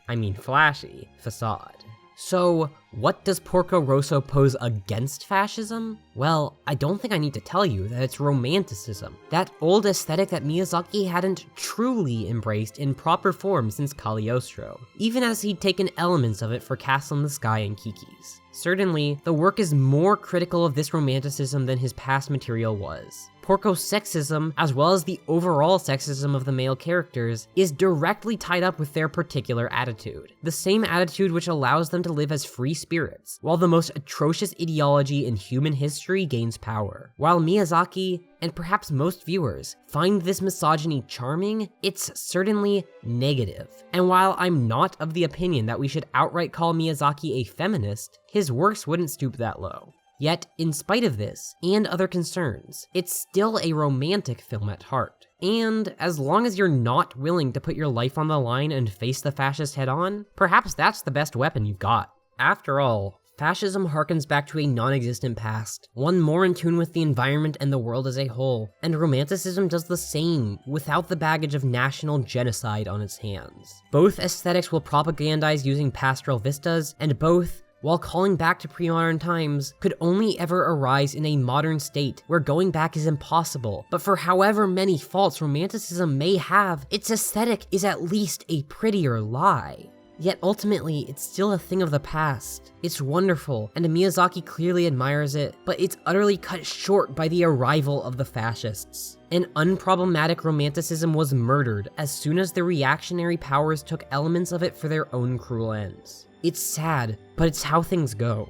facade. So, what does Porco Rosso pose against fascism? Well, I don't think I need to tell you that it's Romanticism, that old aesthetic that Miyazaki hadn't truly embraced in proper form since Cagliostro, even as he'd taken elements of it for Castle in the Sky and Kiki's. Certainly, the work is more critical of this Romanticism than his past material was. Porco's sexism, as well as the overall sexism of the male characters, is directly tied up with their particular attitude. The same attitude which allows them to live as free spirits, while the most atrocious ideology in human history gains power. While Miyazaki, and perhaps most viewers, find this misogyny charming, it's certainly negative. And while I'm not of the opinion that we should outright call Miyazaki a feminist, his works wouldn't stoop that low. Yet, in spite of this, and other concerns, it's still a romantic film at heart. And as long as you're not willing to put your life on the line and face the fascist head-on, perhaps that's the best weapon you've got. After all, fascism harkens back to a non-existent past, one more in tune with the environment and the world as a whole, and Romanticism does the same, without the baggage of national genocide on its hands. Both aesthetics will propagandize using pastoral vistas, and both, while calling back to pre-modern times, could only ever arise in a modern state where going back is impossible. But for however many faults Romanticism may have, its aesthetic is at least a prettier lie. Yet ultimately, it's still a thing of the past. It's wonderful, and Miyazaki clearly admires it, but it's utterly cut short by the arrival of the fascists. An unproblematic Romanticism was murdered as soon as the reactionary powers took elements of it for their own cruel ends. It's sad, but it's how things go.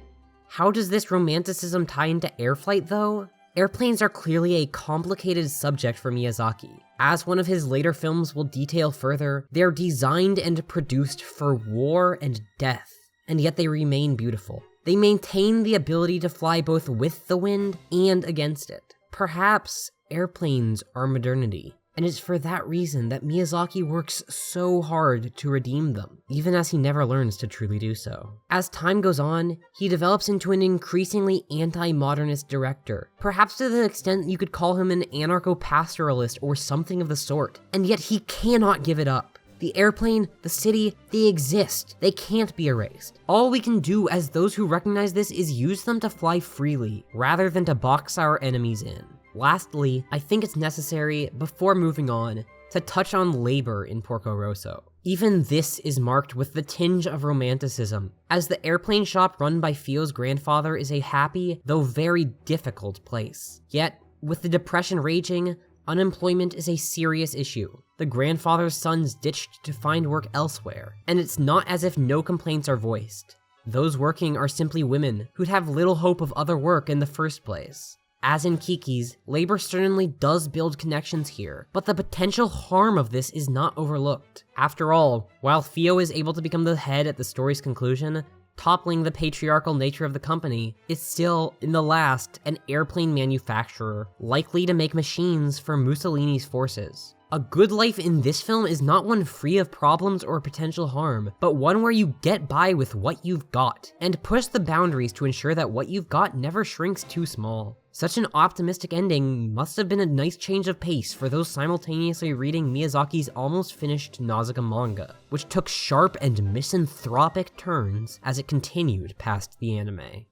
How does this Romanticism tie into airflight, though? Airplanes are clearly a complicated subject for Miyazaki. As one of his later films will detail further, they're designed and produced for war and death, and yet they remain beautiful. They maintain the ability to fly both with the wind and against it. Perhaps airplanes are modernity. And it's for that reason that Miyazaki works so hard to redeem them, even as he never learns to truly do so. As time goes on, he develops into an increasingly anti-modernist director, perhaps to the extent you could call him an anarcho-pastoralist or something of the sort, and yet he cannot give it up. The airplane, the city, they exist. They can't be erased. All we can do as those who recognize this is use them to fly freely, rather than to box our enemies in. Lastly, I think it's necessary, before moving on, to touch on labor in Porco Rosso. Even this is marked with the tinge of Romanticism, as the airplane shop run by Fio's grandfather is a happy, though very difficult place. Yet, with the depression raging, unemployment is a serious issue. The grandfather's sons ditched to find work elsewhere, and it's not as if no complaints are voiced. Those working are simply women who'd have little hope of other work in the first place. As in Kiki's, labor certainly does build connections here, but the potential harm of this is not overlooked. After all, while Fio is able to become the head at the story's conclusion, toppling the patriarchal nature of the company, is still, in the last, an airplane manufacturer, likely to make machines for Mussolini's forces. A good life in this film is not one free of problems or potential harm, but one where you get by with what you've got, and push the boundaries to ensure that what you've got never shrinks too small. Such an optimistic ending must have been a nice change of pace for those simultaneously reading Miyazaki's almost finished Nausicaa manga, which took sharp and misanthropic turns as it continued past the anime.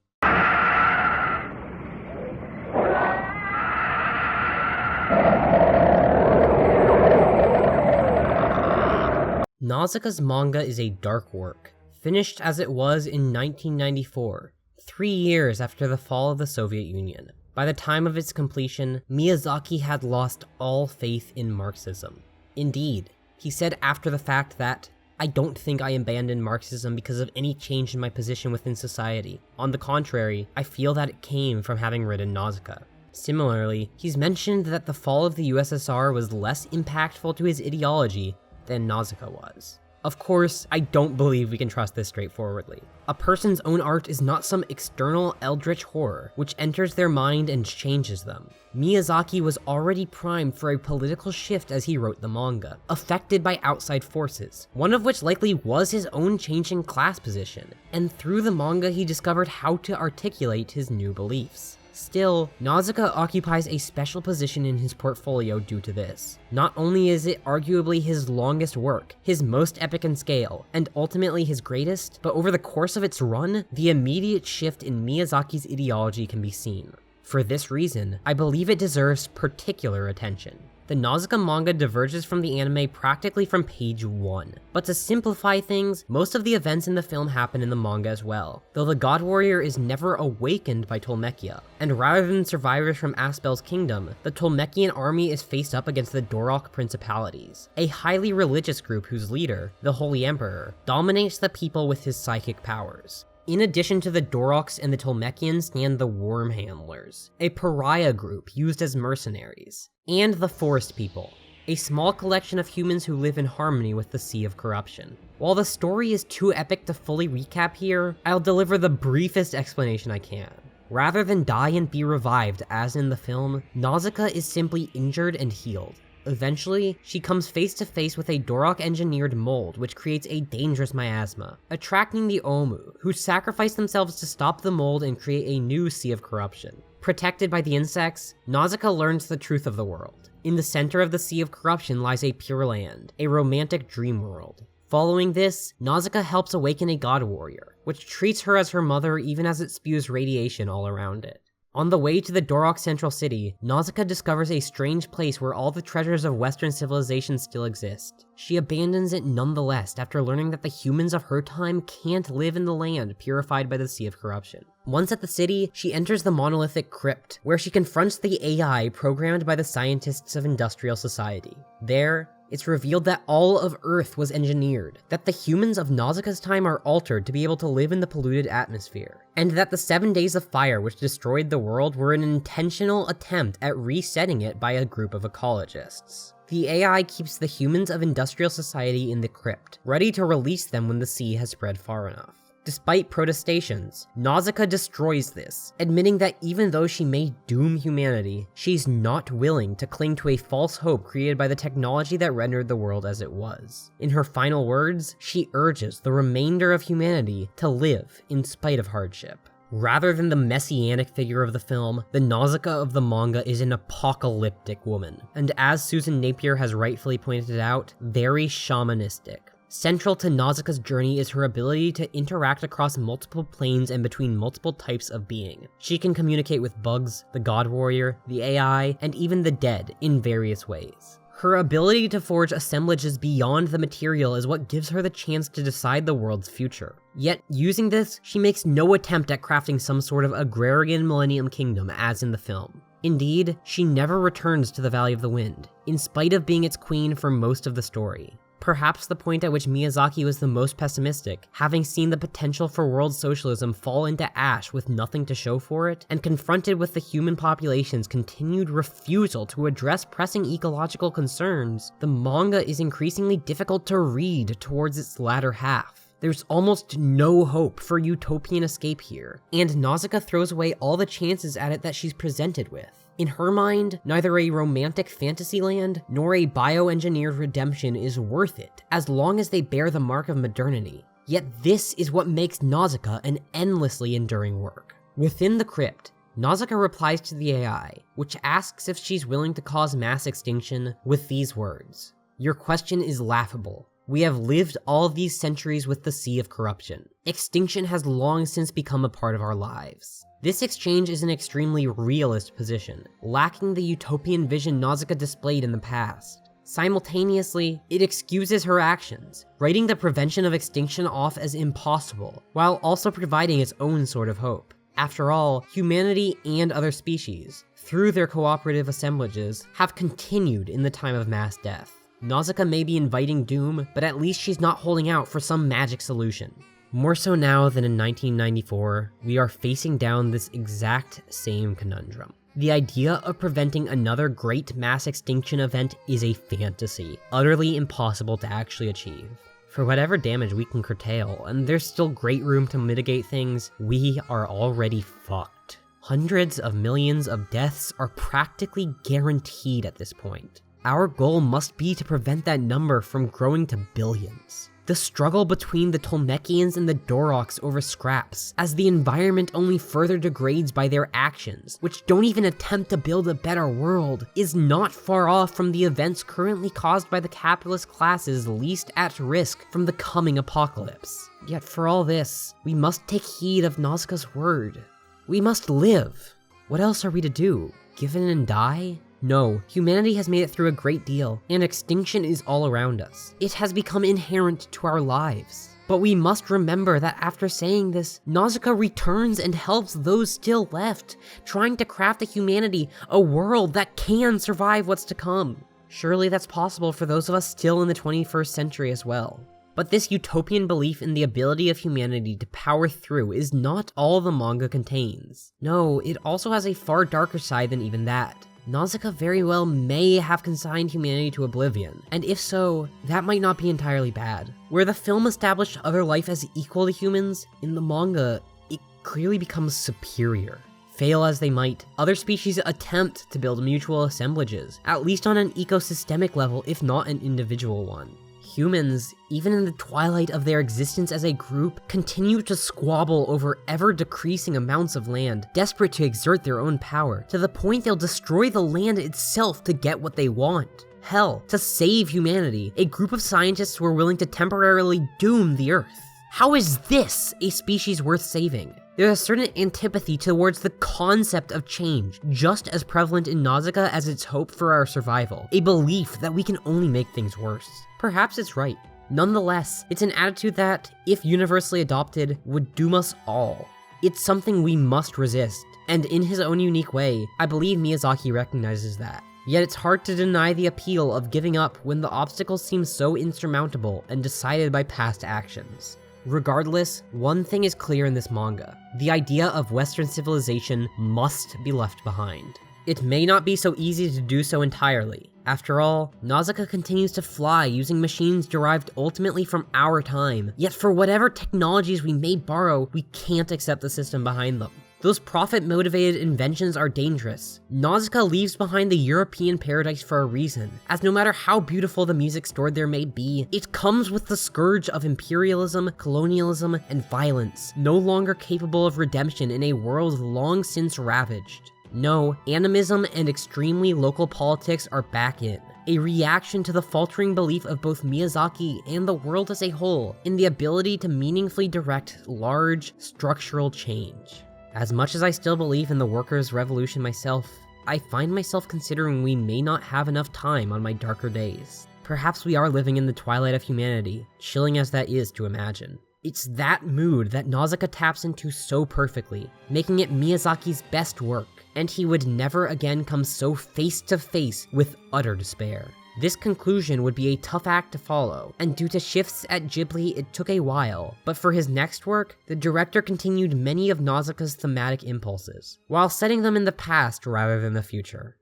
Nausicaa's manga is a dark work, finished as it was in 1994, 3 years after the fall of the Soviet Union. By the time of its completion, Miyazaki had lost all faith in Marxism. Indeed, he said after the fact that, "I don't think I abandoned Marxism because of any change in my position within society. On the contrary, I feel that it came from having written Nausicaa." Similarly, he's mentioned that the fall of the USSR was less impactful to his ideology than Nausicaa was. Of course, I don't believe we can trust this straightforwardly. A person's own art is not some external eldritch horror, which enters their mind and changes them. Miyazaki was already primed for a political shift as he wrote the manga, affected by outside forces, one of which likely was his own changing class position, and through the manga he discovered how to articulate his new beliefs. Still, Nausicaa occupies a special position in his portfolio due to this. Not only is it arguably his longest work, his most epic in scale, and ultimately his greatest, but over the course of its run, the immediate shift in Miyazaki's ideology can be seen. For this reason, I believe it deserves particular attention. The Nausicaa manga diverges from the anime practically from page 1. But to simplify things, most of the events in the film happen in the manga as well, though the God Warrior is never awakened by Tolmechia, and rather than survivors from Aspel's kingdom, the Tolmechian army is faced up against the Dorok Principalities, a highly religious group whose leader, the Holy Emperor, dominates the people with his psychic powers. In addition to the Doroks and the Tolmechians stand the Worm Handlers, a pariah group used as mercenaries, and the Forest People, a small collection of humans who live in harmony with the Sea of Corruption. While the story is too epic to fully recap here, I'll deliver the briefest explanation I can. Rather than die and be revived as in the film, Nausicaa is simply injured and healed. Eventually, she comes face to face with a Dorok-engineered mold which creates a dangerous miasma, attracting the Omu, who sacrifice themselves to stop the mold and create a new Sea of Corruption. Protected by the insects, Nausicaa learns the truth of the world. In the center of the Sea of Corruption lies a Pure Land, a romantic dream world. Following this, Nausicaa helps awaken a God Warrior, which treats her as her mother even as it spews radiation all around it. On the way to the Dorok Central City, Nausicaa discovers a strange place where all the treasures of Western civilization still exist. She abandons it nonetheless after learning that the humans of her time can't live in the land purified by the Sea of Corruption. Once at the city, she enters the monolithic crypt, where she confronts the AI programmed by the scientists of industrial society. There, it's revealed that all of Earth was engineered, that the humans of Nausicaa's time are altered to be able to live in the polluted atmosphere, and that the 7 days of fire which destroyed the world were an intentional attempt at resetting it by a group of ecologists. The AI keeps the humans of industrial society in the crypt, ready to release them when the sea has spread far enough. Despite protestations, Nausicaa destroys this, admitting that even though she may doom humanity, she's not willing to cling to a false hope created by the technology that rendered the world as it was. In her final words, she urges the remainder of humanity to live in spite of hardship. Rather than the messianic figure of the film, the Nausicaa of the manga is an apocalyptic woman, and as Susan Napier has rightfully pointed out, very shamanistic. Central to Nausicaa's journey is her ability to interact across multiple planes and between multiple types of being. She can communicate with bugs, the God Warrior, the AI, and even the dead in various ways. Her ability to forge assemblages beyond the material is what gives her the chance to decide the world's future. Yet, using this, she makes no attempt at crafting some sort of agrarian millennium kingdom as in the film. Indeed, she never returns to the Valley of the Wind, in spite of being its queen for most of the story. Perhaps the point at which Miyazaki was the most pessimistic, having seen the potential for world socialism fall into ash with nothing to show for it, and confronted with the human population's continued refusal to address pressing ecological concerns, the manga is increasingly difficult to read towards its latter half. There's almost no hope for utopian escape here, and Nausicaa throws away all the chances at it that she's presented with. In her mind, neither a romantic fantasy land nor a bioengineered redemption is worth it, as long as they bear the mark of modernity. Yet this is what makes Nausicaa an endlessly enduring work. Within the crypt, Nausicaa replies to the AI, which asks if she's willing to cause mass extinction with these words: "Your question is laughable. We have lived all these centuries with the Sea of Corruption. Extinction has long since become a part of our lives." This exchange is an extremely realist position, lacking the utopian vision Nausicaa displayed in the past. Simultaneously, it excuses her actions, writing the prevention of extinction off as impossible, while also providing its own sort of hope. After all, humanity and other species, through their cooperative assemblages, have continued in the time of mass death. Nausicaa may be inviting doom, but at least she's not holding out for some magic solution. More so now than in 1994, we are facing down this exact same conundrum. The idea of preventing another great mass extinction event is a fantasy, utterly impossible to actually achieve. For whatever damage we can curtail, and there's still great room to mitigate things, we are already fucked. Hundreds of millions of deaths are practically guaranteed at this point. Our goal must be to prevent that number from growing to billions. The struggle between the Tolmekians and the Doroks over scraps, as the environment only further degrades by their actions, which don't even attempt to build a better world, is not far off from the events currently caused by the capitalist classes least at risk from the coming apocalypse. Yet for all this, we must take heed of Nausicaa's word. We must live. What else are we to do? Give in and die? No, humanity has made it through a great deal, and extinction is all around us. It has become inherent to our lives. But we must remember that after saying this, Nausicaa returns and helps those still left, trying to craft a humanity, a world that can survive what's to come. Surely that's possible for those of us still in the 21st century as well. But this utopian belief in the ability of humanity to power through is not all the manga contains. No, it also has a far darker side than even that. Nausicaa very well may have consigned humanity to oblivion, and if so, that might not be entirely bad. Where the film established other life as equal to humans, in the manga, it clearly becomes superior. Fail as they might, other species attempt to build mutual assemblages, at least on an ecosystemic level if not an individual one. Humans, even in the twilight of their existence as a group, continue to squabble over ever-decreasing amounts of land, desperate to exert their own power, to the point they'll destroy the land itself to get what they want. Hell, to save humanity, a group of scientists were willing to temporarily doom the Earth. How is this a species worth saving? There's a certain antipathy towards the concept of change, just as prevalent in Nausicaa as its hope for our survival, a belief that we can only make things worse. Perhaps it's right. Nonetheless, it's an attitude that, if universally adopted, would doom us all. It's something we must resist, and in his own unique way, I believe Miyazaki recognizes that. Yet it's hard to deny the appeal of giving up when the obstacles seem so insurmountable and decided by past actions. Regardless, one thing is clear in this manga. The idea of Western civilization must be left behind. It may not be so easy to do so entirely. After all, Nausicaa continues to fly using machines derived ultimately from our time, yet for whatever technologies we may borrow, we can't accept the system behind them. Those profit-motivated inventions are dangerous. Nausicaa leaves behind the European paradise for a reason, as no matter how beautiful the music stored there may be, it comes with the scourge of imperialism, colonialism, and violence, no longer capable of redemption in a world long since ravaged. No, animism and extremely local politics are back in, a reaction to the faltering belief of both Miyazaki and the world as a whole in the ability to meaningfully direct large, structural change. As much as I still believe in the workers' revolution myself, I find myself considering we may not have enough time on my darker days. Perhaps we are living in the twilight of humanity, chilling as that is to imagine. It's that mood that Nausicaa taps into so perfectly, making it Miyazaki's best work, and he would never again come so face to face with utter despair. This conclusion would be a tough act to follow, and due to shifts at Ghibli it took a while, but for his next work, the director continued many of Nausicaa's thematic impulses, while setting them in the past rather than the future.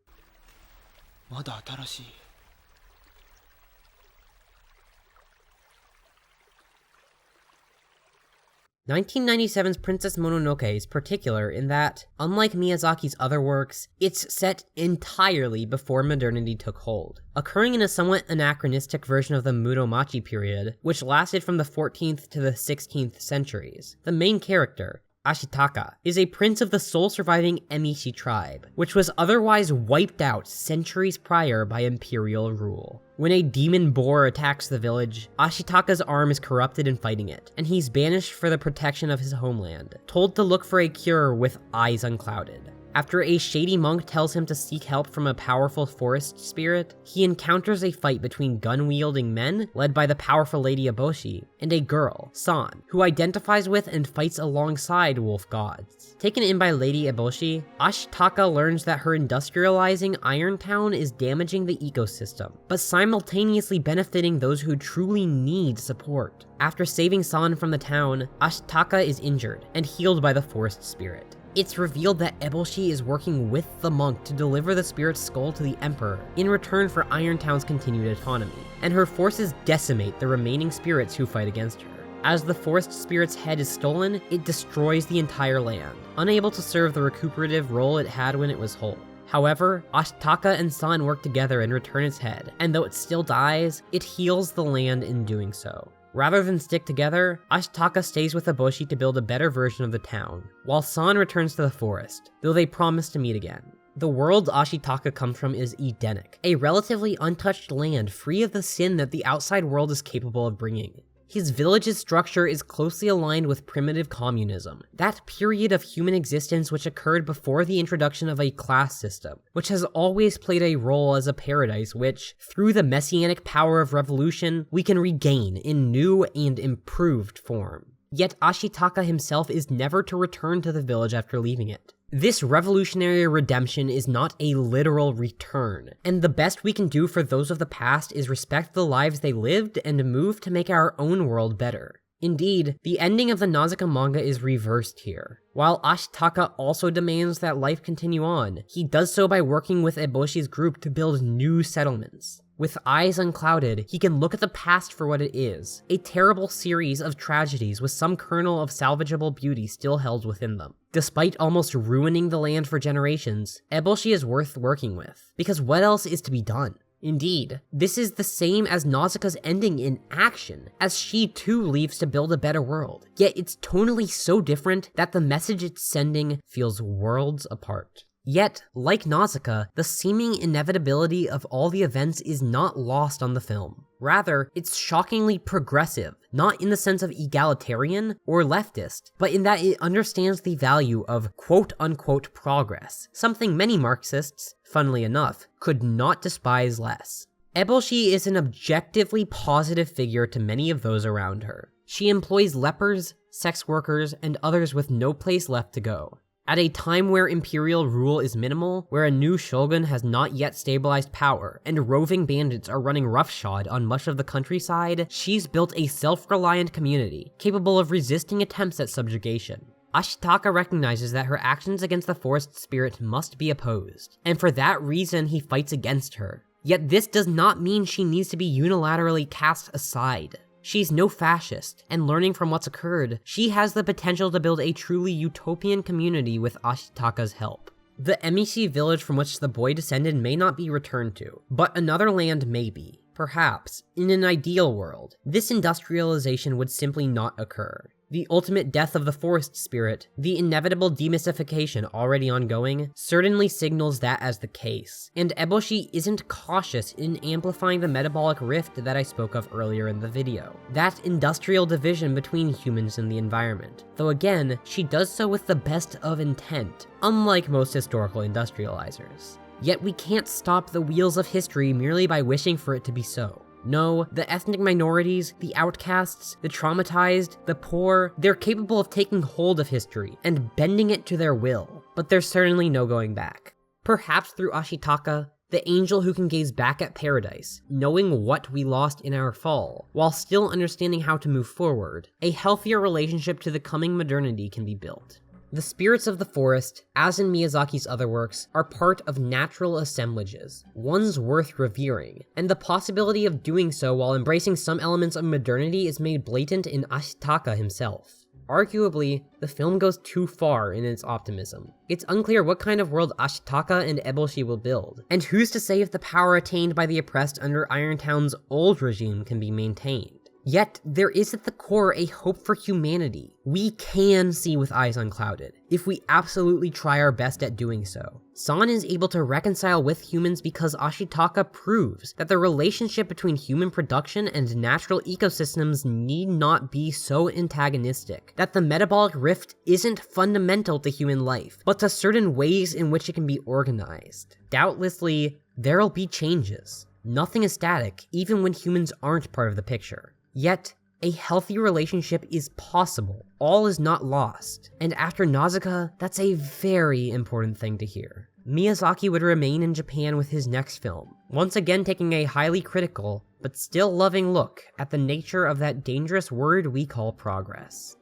1997's Princess Mononoke is particular in that, unlike Miyazaki's other works, it's set entirely before modernity took hold, occurring in a somewhat anachronistic version of the Muromachi period, which lasted from the 14th to the 16th centuries. The main character, Ashitaka, is a prince of the sole surviving Emishi tribe, which was otherwise wiped out centuries prior by imperial rule. When a demon boar attacks the village, Ashitaka's arm is corrupted in fighting it, and he's banished for the protection of his homeland, told to look for a cure with eyes unclouded. After a shady monk tells him to seek help from a powerful forest spirit, he encounters a fight between gun-wielding men, led by the powerful Lady Eboshi, and a girl, San, who identifies with and fights alongside wolf gods. Taken in by Lady Eboshi, Ashitaka learns that her industrializing Iron Town is damaging the ecosystem, but simultaneously benefiting those who truly need support. After saving San from the town, Ashitaka is injured and healed by the forest spirit. It's revealed that Eboshi is working with the monk to deliver the spirit's skull to the Emperor in return for Irontown's continued autonomy, and her forces decimate the remaining spirits who fight against her. As the forest spirit's head is stolen, it destroys the entire land, unable to serve the recuperative role it had when it was whole. However, Ashitaka and San work together and return its head, and though it still dies, it heals the land in doing so. Rather than stick together, Ashitaka stays with Eboshi to build a better version of the town, while San returns to the forest, though they promise to meet again. The world Ashitaka comes from is Edenic, a relatively untouched land free of the sin that the outside world is capable of bringing. His village's structure is closely aligned with primitive communism, that period of human existence which occurred before the introduction of a class system, which has always played a role as a paradise which, through the messianic power of revolution, we can regain in new and improved form. Yet Ashitaka himself is never to return to the village after leaving it. This revolutionary redemption is not a literal return, and the best we can do for those of the past is respect the lives they lived and move to make our own world better. Indeed, the ending of the Nausicaa manga is reversed here. While Ashitaka also demands that life continue on, he does so by working with Eboshi's group to build new settlements. With eyes unclouded, he can look at the past for what it is, a terrible series of tragedies with some kernel of salvageable beauty still held within them. Despite almost ruining the land for generations, Eboshi is worth working with, because what else is to be done? Indeed, this is the same as Nausicaa's ending in action, as she too leaves to build a better world. Yet it's tonally so different that the message it's sending feels worlds apart. Yet, like Nausicaa, the seeming inevitability of all the events is not lost on the film. Rather, it's shockingly progressive, not in the sense of egalitarian or leftist, but in that it understands the value of quote-unquote progress, something many Marxists, funnily enough, could not despise less. Eboshi is an objectively positive figure to many of those around her. She employs lepers, sex workers, and others with no place left to go. At a time where imperial rule is minimal, where a new shogun has not yet stabilized power, and roving bandits are running roughshod on much of the countryside, she's built a self-reliant community, capable of resisting attempts at subjugation. Ashitaka recognizes that her actions against the forest spirit must be opposed, and for that reason he fights against her. Yet this does not mean she needs to be unilaterally cast aside. She's no fascist, and learning from what's occurred, she has the potential to build a truly utopian community with Ashitaka's help. The Emishi village from which the boy descended may not be returned to, but another land may be. Perhaps, in an ideal world, this industrialization would simply not occur. The ultimate death of the forest spirit, the inevitable demystification already ongoing, certainly signals that as the case, and Eboshi isn't cautious in amplifying the metabolic rift that I spoke of earlier in the video, that industrial division between humans and the environment, though again, she does so with the best of intent, unlike most historical industrializers. Yet we can't stop the wheels of history merely by wishing for it to be so. No, the ethnic minorities, the outcasts, the traumatized, the poor, they're capable of taking hold of history and bending it to their will, but there's certainly no going back. Perhaps through Ashitaka, the angel who can gaze back at paradise, knowing what we lost in our fall, while still understanding how to move forward, a healthier relationship to the coming modernity can be built. The spirits of the forest, as in Miyazaki's other works, are part of natural assemblages, ones worth revering, and the possibility of doing so while embracing some elements of modernity is made blatant in Ashitaka himself. Arguably, the film goes too far in its optimism. It's unclear what kind of world Ashitaka and Eboshi will build, and who's to say if the power attained by the oppressed under Irontown's old regime can be maintained. Yet, there is at the core a hope for humanity. We can see with eyes unclouded, if we absolutely try our best at doing so. San is able to reconcile with humans because Ashitaka proves that the relationship between human production and natural ecosystems need not be so antagonistic, that the metabolic rift isn't fundamental to human life, but to certain ways in which it can be organized. Doubtlessly, there'll be changes. Nothing is static, even when humans aren't part of the picture. Yet, a healthy relationship is possible. All is not lost. And after Nausicaa, that's a very important thing to hear. Miyazaki would remain in Japan with his next film, once again taking a highly critical, but still loving look at the nature of that dangerous word we call progress.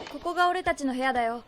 ここが俺たちの部屋だよ。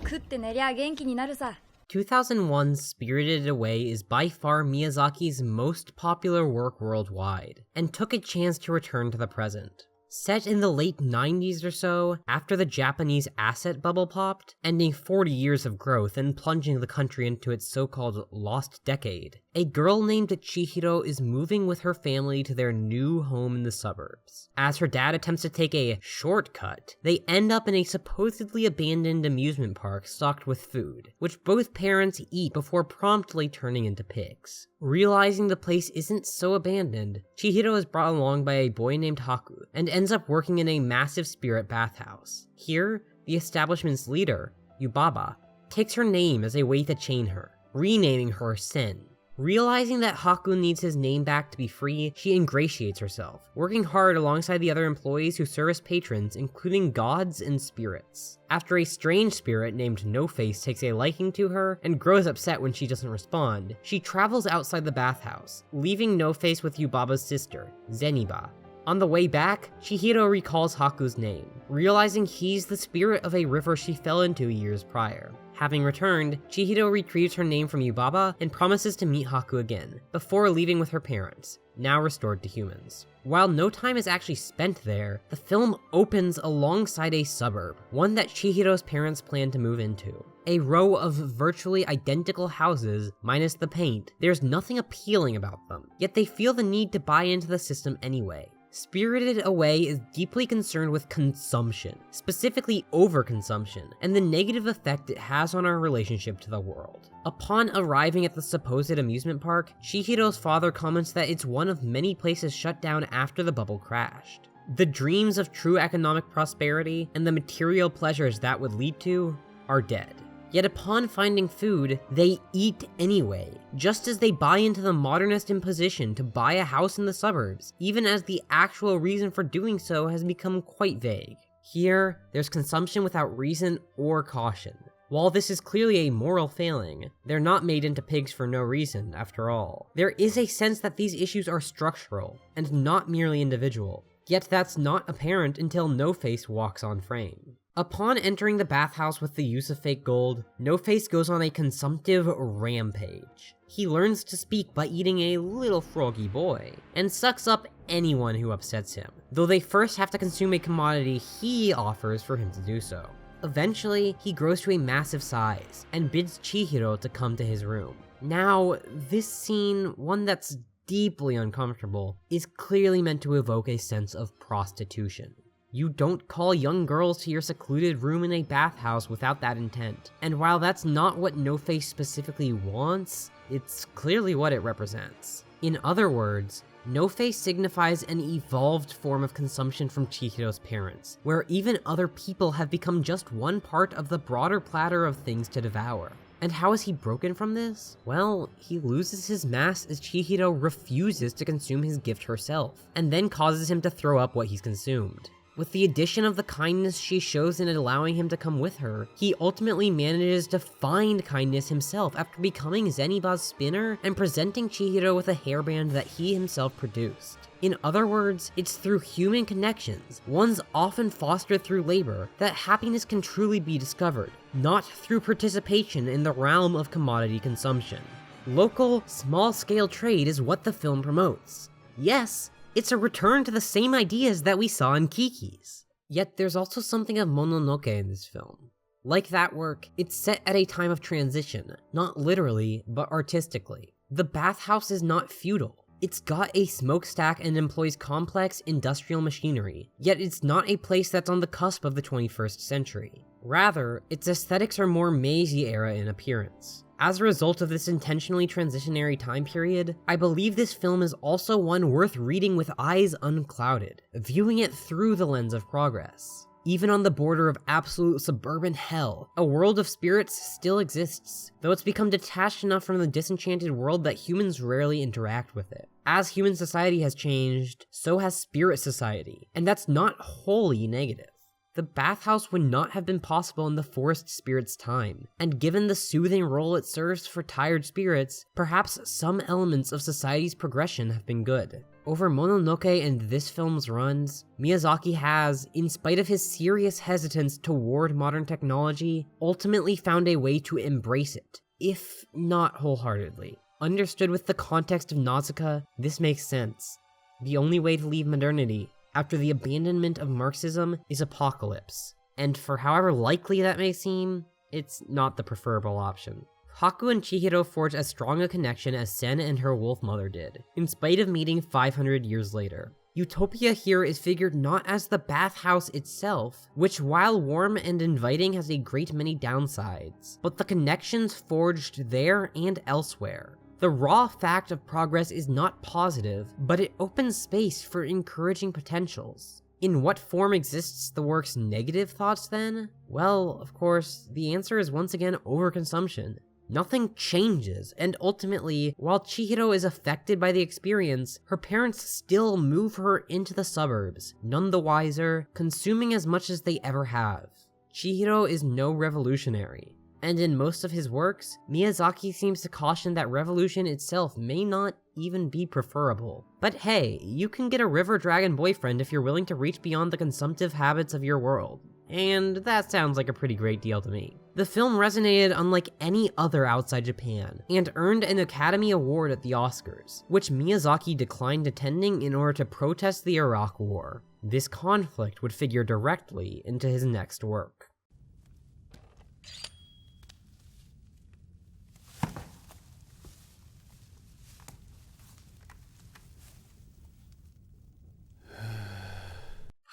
食って寝りゃ元気になるさ。2001's Spirited Away is by far Miyazaki's most popular work worldwide, and took a chance to return to the present. Set in the late 90s or so, after the Japanese asset bubble popped, ending 40 years of growth and plunging the country into its so-called lost decade, a girl named Chihiro is moving with her family to their new home in the suburbs. As her dad attempts to take a shortcut, they end up in a supposedly abandoned amusement park stocked with food, which both parents eat before promptly turning into pigs. Realizing the place isn't so abandoned, Chihiro is brought along by a boy named Haku, and ends up working in a massive spirit bathhouse. Here, the establishment's leader, Yubaba, takes her name as a way to chain her, renaming her Sen. Realizing that Haku needs his name back to be free, she ingratiates herself, working hard alongside the other employees who serve as patrons, including gods and spirits. After a strange spirit named No-Face takes a liking to her and grows upset when she doesn't respond, she travels outside the bathhouse, leaving No-Face with Yubaba's sister, Zeniba. On the way back, Chihiro recalls Haku's name, realizing he's the spirit of a river she fell into years prior. Having returned, Chihiro retrieves her name from Yubaba and promises to meet Haku again, before leaving with her parents, now restored to humans. While no time is actually spent there, the film opens alongside a suburb, one that Chihiro's parents plan to move into. A row of virtually identical houses, minus the paint. There's nothing appealing about them, yet they feel the need to buy into the system anyway. Spirited Away is deeply concerned with consumption, specifically overconsumption, and the negative effect it has on our relationship to the world. Upon arriving at the supposed amusement park, Chihiro's father comments that it's one of many places shut down after the bubble crashed. The dreams of true economic prosperity and the material pleasures that would lead to are dead. Yet upon finding food, they eat anyway, just as they buy into the modernist imposition to buy a house in the suburbs, even as the actual reason for doing so has become quite vague. Here, there's consumption without reason or caution. While this is clearly a moral failing, they're not made into pigs for no reason, after all. There is a sense that these issues are structural, and not merely individual. Yet that's not apparent until No-Face walks on frame. Upon entering the bathhouse with the use of fake gold, No-Face goes on a consumptive rampage. He learns to speak by eating a little froggy boy, and sucks up anyone who upsets him, though they first have to consume a commodity he offers for him to do so. Eventually, he grows to a massive size, and bids Chihiro to come to his room. Now, this scene, one that's deeply uncomfortable, is clearly meant to evoke a sense of prostitution. You don't call young girls to your secluded room in a bathhouse without that intent. And while that's not what No-Face specifically wants, it's clearly what it represents. In other words, No-Face signifies an evolved form of consumption from Chihiro's parents, where even other people have become just one part of the broader platter of things to devour. And how is he broken from this? Well, he loses his mass as Chihiro refuses to consume his gift herself, and then causes him to throw up what he's consumed. With the addition of the kindness she shows in allowing him to come with her, he ultimately manages to find kindness himself after becoming Zeniba's spinner and presenting Chihiro with a hairband that he himself produced. In other words, it's through human connections, ones often fostered through labor, that happiness can truly be discovered, not through participation in the realm of commodity consumption. Local, small-scale trade is what the film promotes. Yes, it's a return to the same ideas that we saw in Kiki's. Yet there's also something of Mononoke in this film. Like that work, it's set at a time of transition, not literally, but artistically. The bathhouse is not feudal. It's got a smokestack and employs complex industrial machinery, yet it's not a place that's on the cusp of the 21st century. Rather, its aesthetics are more Meiji era in appearance. As a result of this intentionally transitionary time period, I believe this film is also one worth reading with eyes unclouded, viewing it through the lens of progress. Even on the border of absolute suburban hell, a world of spirits still exists, though it's become detached enough from the disenchanted world that humans rarely interact with it. As human society has changed, so has spirit society, and that's not wholly negative. The bathhouse would not have been possible in the forest spirit's time, and given the soothing role it serves for tired spirits, perhaps some elements of society's progression have been good. Over Mononoke and this film's runs, Miyazaki has, in spite of his serious hesitance toward modern technology, ultimately found a way to embrace it, if not wholeheartedly. Understood with the context of Nausicaa, this makes sense. The only way to leave modernity after the abandonment of Marxism is apocalypse. And for however likely that may seem, it's not the preferable option. Haku and Chihiro forge as strong a connection as Sen and her wolf mother did, in spite of meeting 500 years later. Utopia here is figured not as the bathhouse itself, which while warm and inviting has a great many downsides, but the connections forged there and elsewhere. The raw fact of progress is not positive, but it opens space for encouraging potentials. In what form exists the work's negative thoughts then? Well, of course, the answer is once again overconsumption. Nothing changes, and ultimately, while Chihiro is affected by the experience, her parents still move her into the suburbs, none the wiser, consuming as much as they ever have. Chihiro is no revolutionary, and in most of his works, Miyazaki seems to caution that revolution itself may not even be preferable. But hey, you can get a river dragon boyfriend if you're willing to reach beyond the consumptive habits of your world. And that sounds like a pretty great deal to me. The film resonated unlike any other outside Japan, and earned an Academy Award at the Oscars, which Miyazaki declined attending in order to protest the Iraq War. This conflict would figure directly into his next work.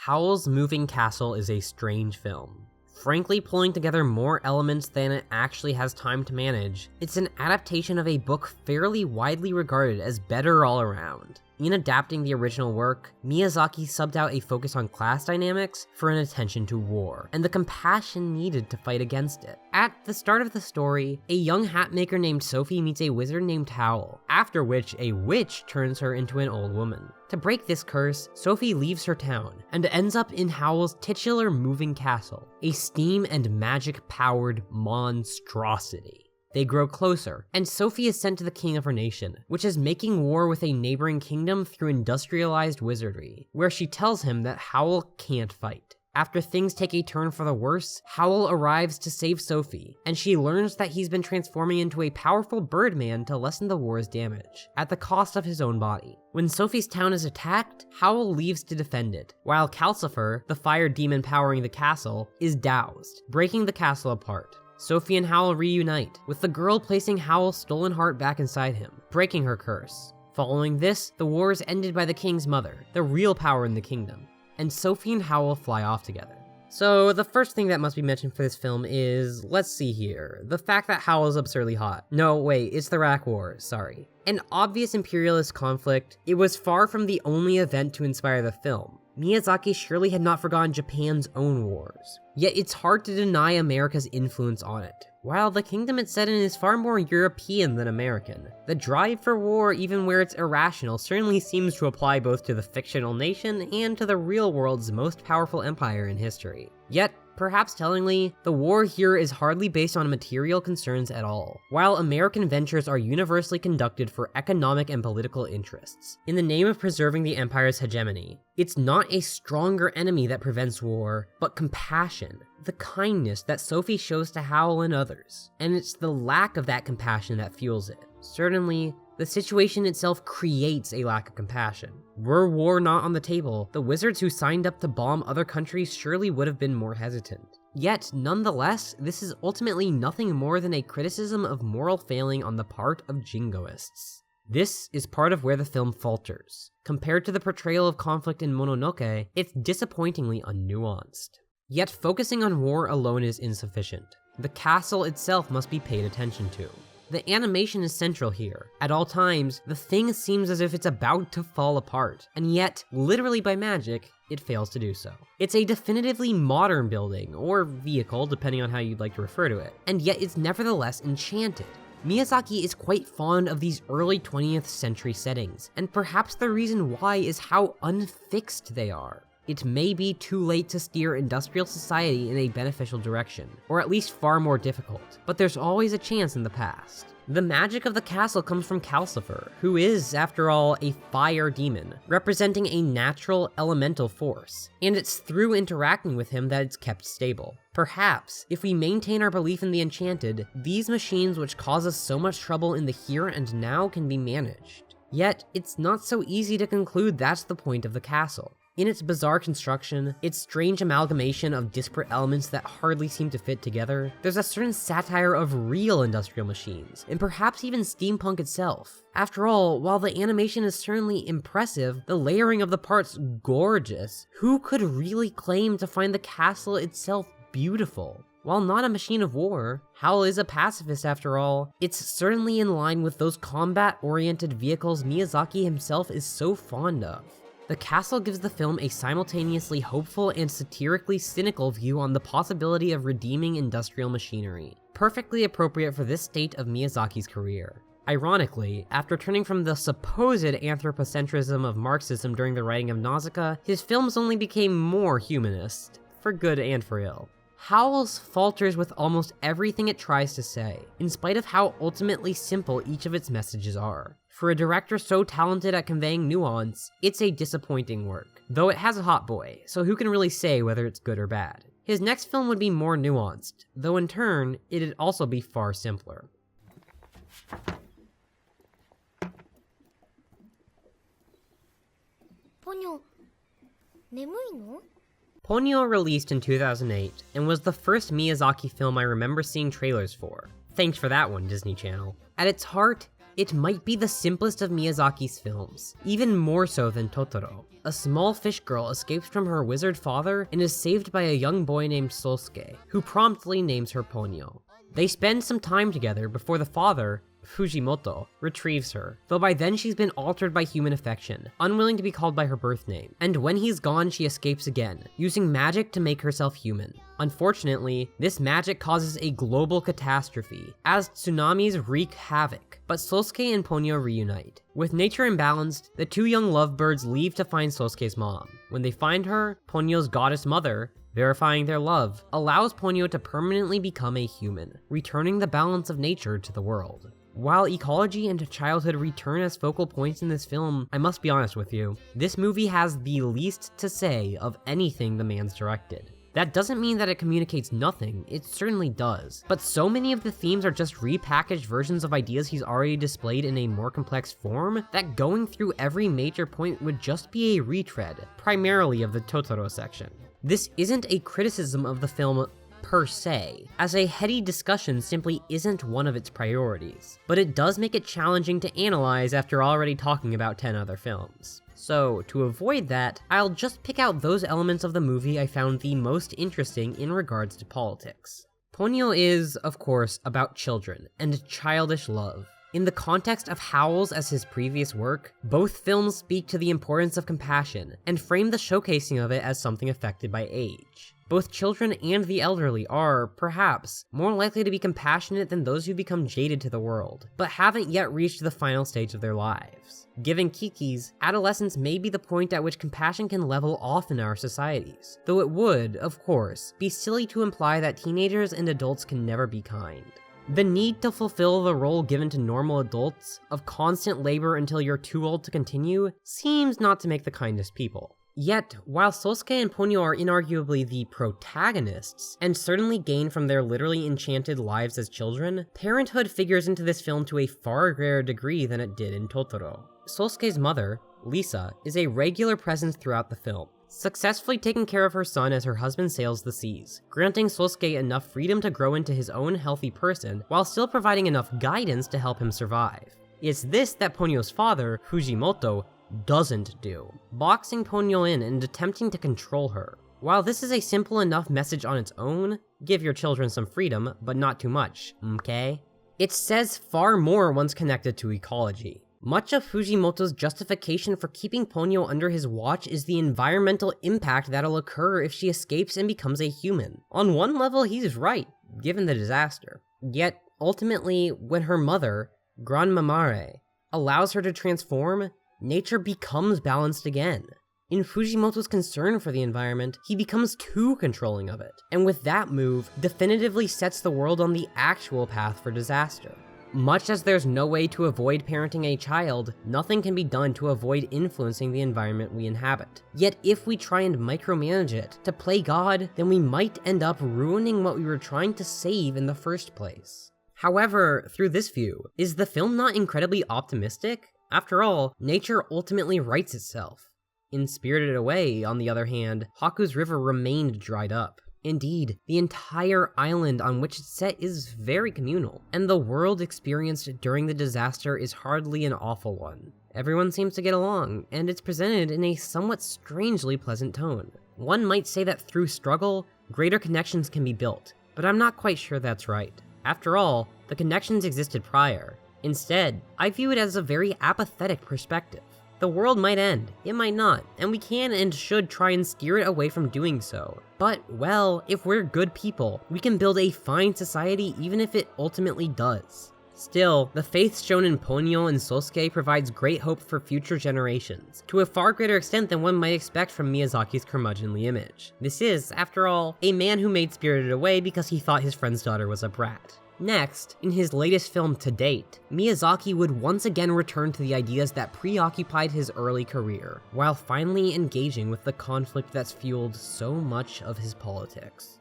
Howl's Moving Castle is a strange film. Frankly, pulling together more elements than it actually has time to manage, it's an adaptation of a book fairly widely regarded as better all around. In adapting the original work, Miyazaki subbed out a focus on class dynamics for an attention to war, and the compassion needed to fight against it. At the start of the story, a young hatmaker named Sophie meets a wizard named Howl, after which a witch turns her into an old woman. To break this curse, Sophie leaves her town, and ends up in Howl's titular moving castle, a steam and magic-powered monstrosity. They grow closer, and Sophie is sent to the king of her nation, which is making war with a neighboring kingdom through industrialized wizardry, where she tells him that Howl can't fight. After things take a turn for the worse, Howl arrives to save Sophie, and she learns that he's been transforming into a powerful birdman to lessen the war's damage, at the cost of his own body. When Sophie's town is attacked, Howl leaves to defend it, while Calcifer, the fire demon powering the castle, is doused, breaking the castle apart. Sophie and Howl reunite, with the girl placing Howl's stolen heart back inside him, breaking her curse. Following this, the war is ended by the king's mother, the real power in the kingdom, and Sophie and Howl fly off together. So the first thing that must be mentioned for this film is, let's see here, the fact that Howl is absurdly hot. No, wait, it's the Iraq War, sorry. An obvious imperialist conflict, it was far from the only event to inspire the film. Miyazaki surely had not forgotten Japan's own wars. Yet it's hard to deny America's influence on it. While the kingdom it's set in is far more European than American, the drive for war, even where it's irrational, certainly seems to apply both to the fictional nation and to the real world's most powerful empire in history. Yet, perhaps tellingly, the war here is hardly based on material concerns at all, while American ventures are universally conducted for economic and political interests. In the name of preserving the empire's hegemony, it's not a stronger enemy that prevents war, but compassion, the kindness that Sophie shows to Howl and others, and it's the lack of that compassion that fuels it. Certainly, the situation itself creates a lack of compassion. Were war not on the table, the wizards who signed up to bomb other countries surely would have been more hesitant. Yet, nonetheless, this is ultimately nothing more than a criticism of moral failing on the part of jingoists. This is part of where the film falters. Compared to the portrayal of conflict in Mononoke, it's disappointingly unnuanced. Yet focusing on war alone is insufficient. The castle itself must be paid attention to. The animation is central here. At all times, the thing seems as if it's about to fall apart, and yet, literally by magic, it fails to do so. It's a definitively modern building, or vehicle, depending on how you'd like to refer to it, and yet it's nevertheless enchanted. Miyazaki is quite fond of these early 20th century settings, and perhaps the reason why is how unfixed they are. It may be too late to steer industrial society in a beneficial direction, or at least far more difficult, but there's always a chance in the past. The magic of the castle comes from Calcifer, who is, after all, a fire demon, representing a natural elemental force, and it's through interacting with him that it's kept stable. Perhaps, if we maintain our belief in the enchanted, these machines which cause us so much trouble in the here and now can be managed. Yet, it's not so easy to conclude that's the point of the castle. In its bizarre construction, its strange amalgamation of disparate elements that hardly seem to fit together, there's a certain satire of real industrial machines, and perhaps even steampunk itself. After all, while the animation is certainly impressive, the layering of the parts gorgeous, who could really claim to find the castle itself beautiful? While not a machine of war, Howell is a pacifist after all, it's certainly in line with those combat-oriented vehicles Miyazaki himself is so fond of. The castle gives the film a simultaneously hopeful and satirically cynical view on the possibility of redeeming industrial machinery, perfectly appropriate for this state of Miyazaki's career. Ironically, after turning from the supposed anthropocentrism of Marxism during the writing of Nausicaa, his films only became more humanist, for good and for ill. Howells falters with almost everything it tries to say, in spite of how ultimately simple each of its messages are. For a director so talented at conveying nuance, it's a disappointing work, though it has a hot boy, so who can really say whether it's good or bad? His next film would be more nuanced, though in turn, it'd also be far simpler. Ponyo, 眠いの? Ponyo released in 2008, and was the first Miyazaki film I remember seeing trailers for. Thanks for that one, Disney Channel. At its heart, it might be the simplest of Miyazaki's films, even more so than Totoro. A small fish girl escapes from her wizard father and is saved by a young boy named Sosuke, who promptly names her Ponyo. They spend some time together before the father, Fujimoto, retrieves her, though by then she's been altered by human affection, unwilling to be called by her birth name, and when he's gone she escapes again, using magic to make herself human. Unfortunately, this magic causes a global catastrophe, as tsunamis wreak havoc, but Sosuke and Ponyo reunite. With nature imbalanced, the two young lovebirds leave to find Sosuke's mom. When they find her, Ponyo's goddess mother, verifying their love, allows Ponyo to permanently become a human, returning the balance of nature to the world. While ecology and childhood return as focal points in this film, I must be honest with you, this movie has the least to say of anything the man's directed. That doesn't mean that it communicates nothing, it certainly does, but so many of the themes are just repackaged versions of ideas he's already displayed in a more complex form that going through every major point would just be a retread, primarily of the Totoro section. This isn't a criticism of the film per se, as a heady discussion simply isn't one of its priorities, but it does make it challenging to analyze after already talking about 10 other films. So, to avoid that, I'll just pick out those elements of the movie I found the most interesting in regards to politics. Ponyo is, of course, about children and childish love. In the context of Howells as his previous work, both films speak to the importance of compassion and frame the showcasing of it as something affected by age. Both children and the elderly are, perhaps, more likely to be compassionate than those who become jaded to the world, but haven't yet reached the final stage of their lives. Given Kiki's, adolescence may be the point at which compassion can level off in our societies, though it would, of course, be silly to imply that teenagers and adults can never be kind. The need to fulfill the role given to normal adults, of constant labor until you're too old to continue, seems not to make the kindest people. Yet, while Sosuke and Ponyo are inarguably the protagonists, and certainly gain from their literally enchanted lives as children, parenthood figures into this film to a far greater degree than it did in Totoro. Sosuke's mother, Lisa, is a regular presence throughout the film, successfully taking care of her son as her husband sails the seas, granting Sosuke enough freedom to grow into his own healthy person, while still providing enough guidance to help him survive. It's this that Ponyo's father, Fujimoto, doesn't do, boxing Ponyo in and attempting to control her. While this is a simple enough message on its own, give your children some freedom, but not too much, okay? It says far more once connected to ecology. Much of Fujimoto's justification for keeping Ponyo under his watch is the environmental impact that'll occur if she escapes and becomes a human. On one level, he's right, given the disaster. Yet, ultimately, when her mother, Grandmamare, allows her to transform, nature becomes balanced again. In Fujimoto's concern for the environment, he becomes too controlling of it, and with that move, definitively sets the world on the actual path for disaster. Much as there's no way to avoid parenting a child, nothing can be done to avoid influencing the environment we inhabit. Yet if we try and micromanage it to play God, then we might end up ruining what we were trying to save in the first place. However, through this view, is the film not incredibly optimistic? After all, nature ultimately rights itself. In Spirited Away, on the other hand, Haku's river remained dried up. Indeed, the entire island on which it's set is very communal, and the world experienced during the disaster is hardly an awful one. Everyone seems to get along, and it's presented in a somewhat strangely pleasant tone. One might say that through struggle, greater connections can be built, but I'm not quite sure that's right. After all, the connections existed prior. Instead, I view it as a very apathetic perspective. The world might end, it might not, and we can and should try and steer it away from doing so. But, well, if we're good people, we can build a fine society even if it ultimately does. Still, the faith shown in Ponyo and Sosuke provides great hope for future generations, to a far greater extent than one might expect from Miyazaki's curmudgeonly image. This is, after all, a man who made Spirited Away because he thought his friend's daughter was a brat. Next, in his latest film to date, Miyazaki would once again return to the ideas that preoccupied his early career, while finally engaging with the conflict that's fueled so much of his politics.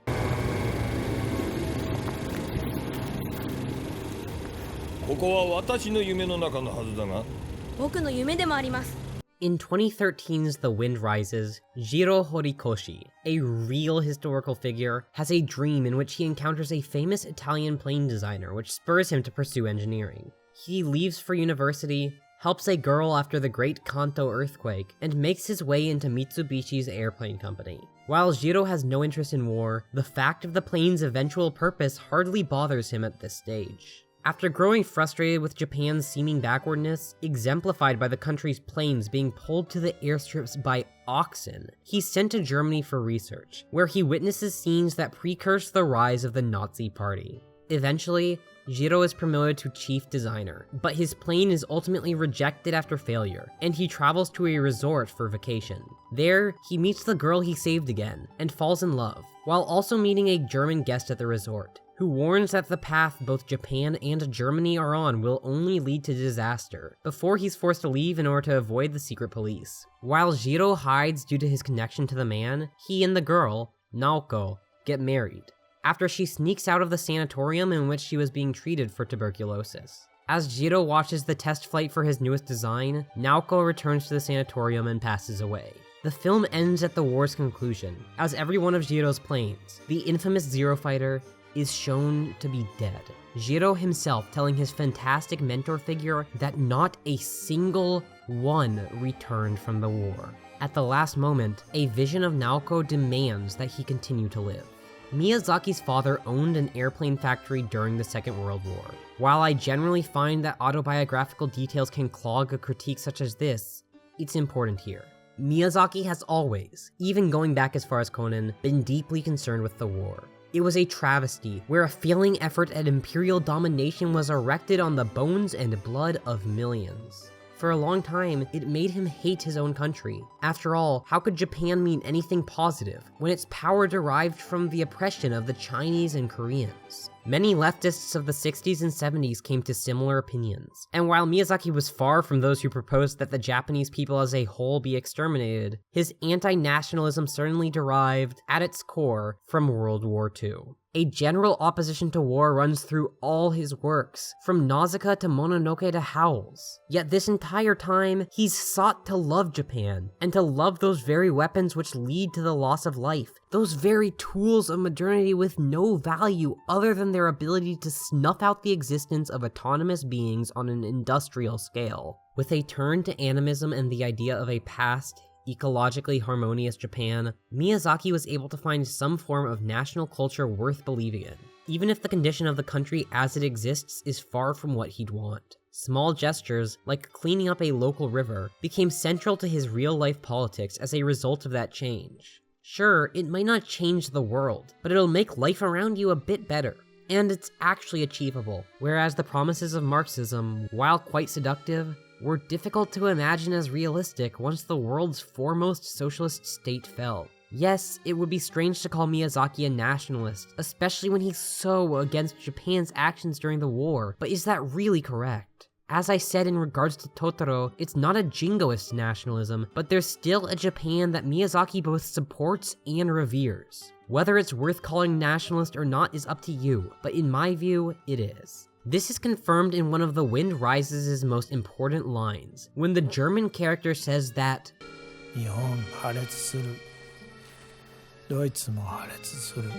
In 2013's The Wind Rises, Jiro Horikoshi, a real historical figure, has a dream in which he encounters a famous Italian plane designer which spurs him to pursue engineering. He leaves for university, helps a girl after the Great Kanto earthquake, and makes his way into Mitsubishi's airplane company. While Jiro has no interest in war, the fact of the plane's eventual purpose hardly bothers him at this stage. After growing frustrated with Japan's seeming backwardness, exemplified by the country's planes being pulled to the airstrips by oxen, he's sent to Germany for research, where he witnesses scenes that precurse the rise of the Nazi Party. Eventually, Jiro is promoted to chief designer, but his plane is ultimately rejected after failure, and he travels to a resort for vacation. There, he meets the girl he saved again, and falls in love, while also meeting a German guest at the resort, who warns that the path both Japan and Germany are on will only lead to disaster, before he's forced to leave in order to avoid the secret police. While Jiro hides due to his connection to the man, he and the girl, Naoko, get married, after she sneaks out of the sanatorium in which she was being treated for tuberculosis. As Jiro watches the test flight for his newest design, Naoko returns to the sanatorium and passes away. The film ends at the war's conclusion, as every one of Jiro's planes, the infamous Zero Fighter, is shown to be dead. Jiro himself telling his fantastic mentor figure that not a single one returned from the war. At the last moment, a vision of Naoko demands that he continue to live. Miyazaki's father owned an airplane factory during the Second World War. While I generally find that autobiographical details can clog a critique such as this, it's important here. Miyazaki has always, even going back as far as Conan, been deeply concerned with the war. It was a travesty, where a failing effort at imperial domination was erected on the bones and blood of millions. For a long time, it made him hate his own country. After all, how could Japan mean anything positive when its power derived from the oppression of the Chinese and Koreans? Many leftists of the 60s and 70s came to similar opinions, and while Miyazaki was far from those who proposed that the Japanese people as a whole be exterminated, his anti-nationalism certainly derived, at its core, from World War II. A general opposition to war runs through all his works, from Nausicaa to Mononoke to Howls. Yet this entire time, he's sought to love Japan, and to love those very weapons which lead to the loss of life, those very tools of modernity with no value other than their ability to snuff out the existence of autonomous beings on an industrial scale. With a turn to animism and the idea of a past, ecologically harmonious Japan, Miyazaki was able to find some form of national culture worth believing in, even if the condition of the country as it exists is far from what he'd want. Small gestures, like cleaning up a local river, became central to his real-life politics as a result of that change. Sure, it might not change the world, but it'll make life around you a bit better. And it's actually achievable, whereas the promises of Marxism, while quite seductive, were difficult to imagine as realistic once the world's foremost socialist state fell. Yes, it would be strange to call Miyazaki a nationalist, especially when he's so against Japan's actions during the war, but is that really correct? As I said in regards to Totoro, it's not a jingoist nationalism, but there's still a Japan that Miyazaki both supports and reveres. Whether it's worth calling nationalist or not is up to you, but in my view, it is. This is confirmed in one of The Wind Rises' most important lines, when the German character says that 日本破裂する。ドイツも破裂する。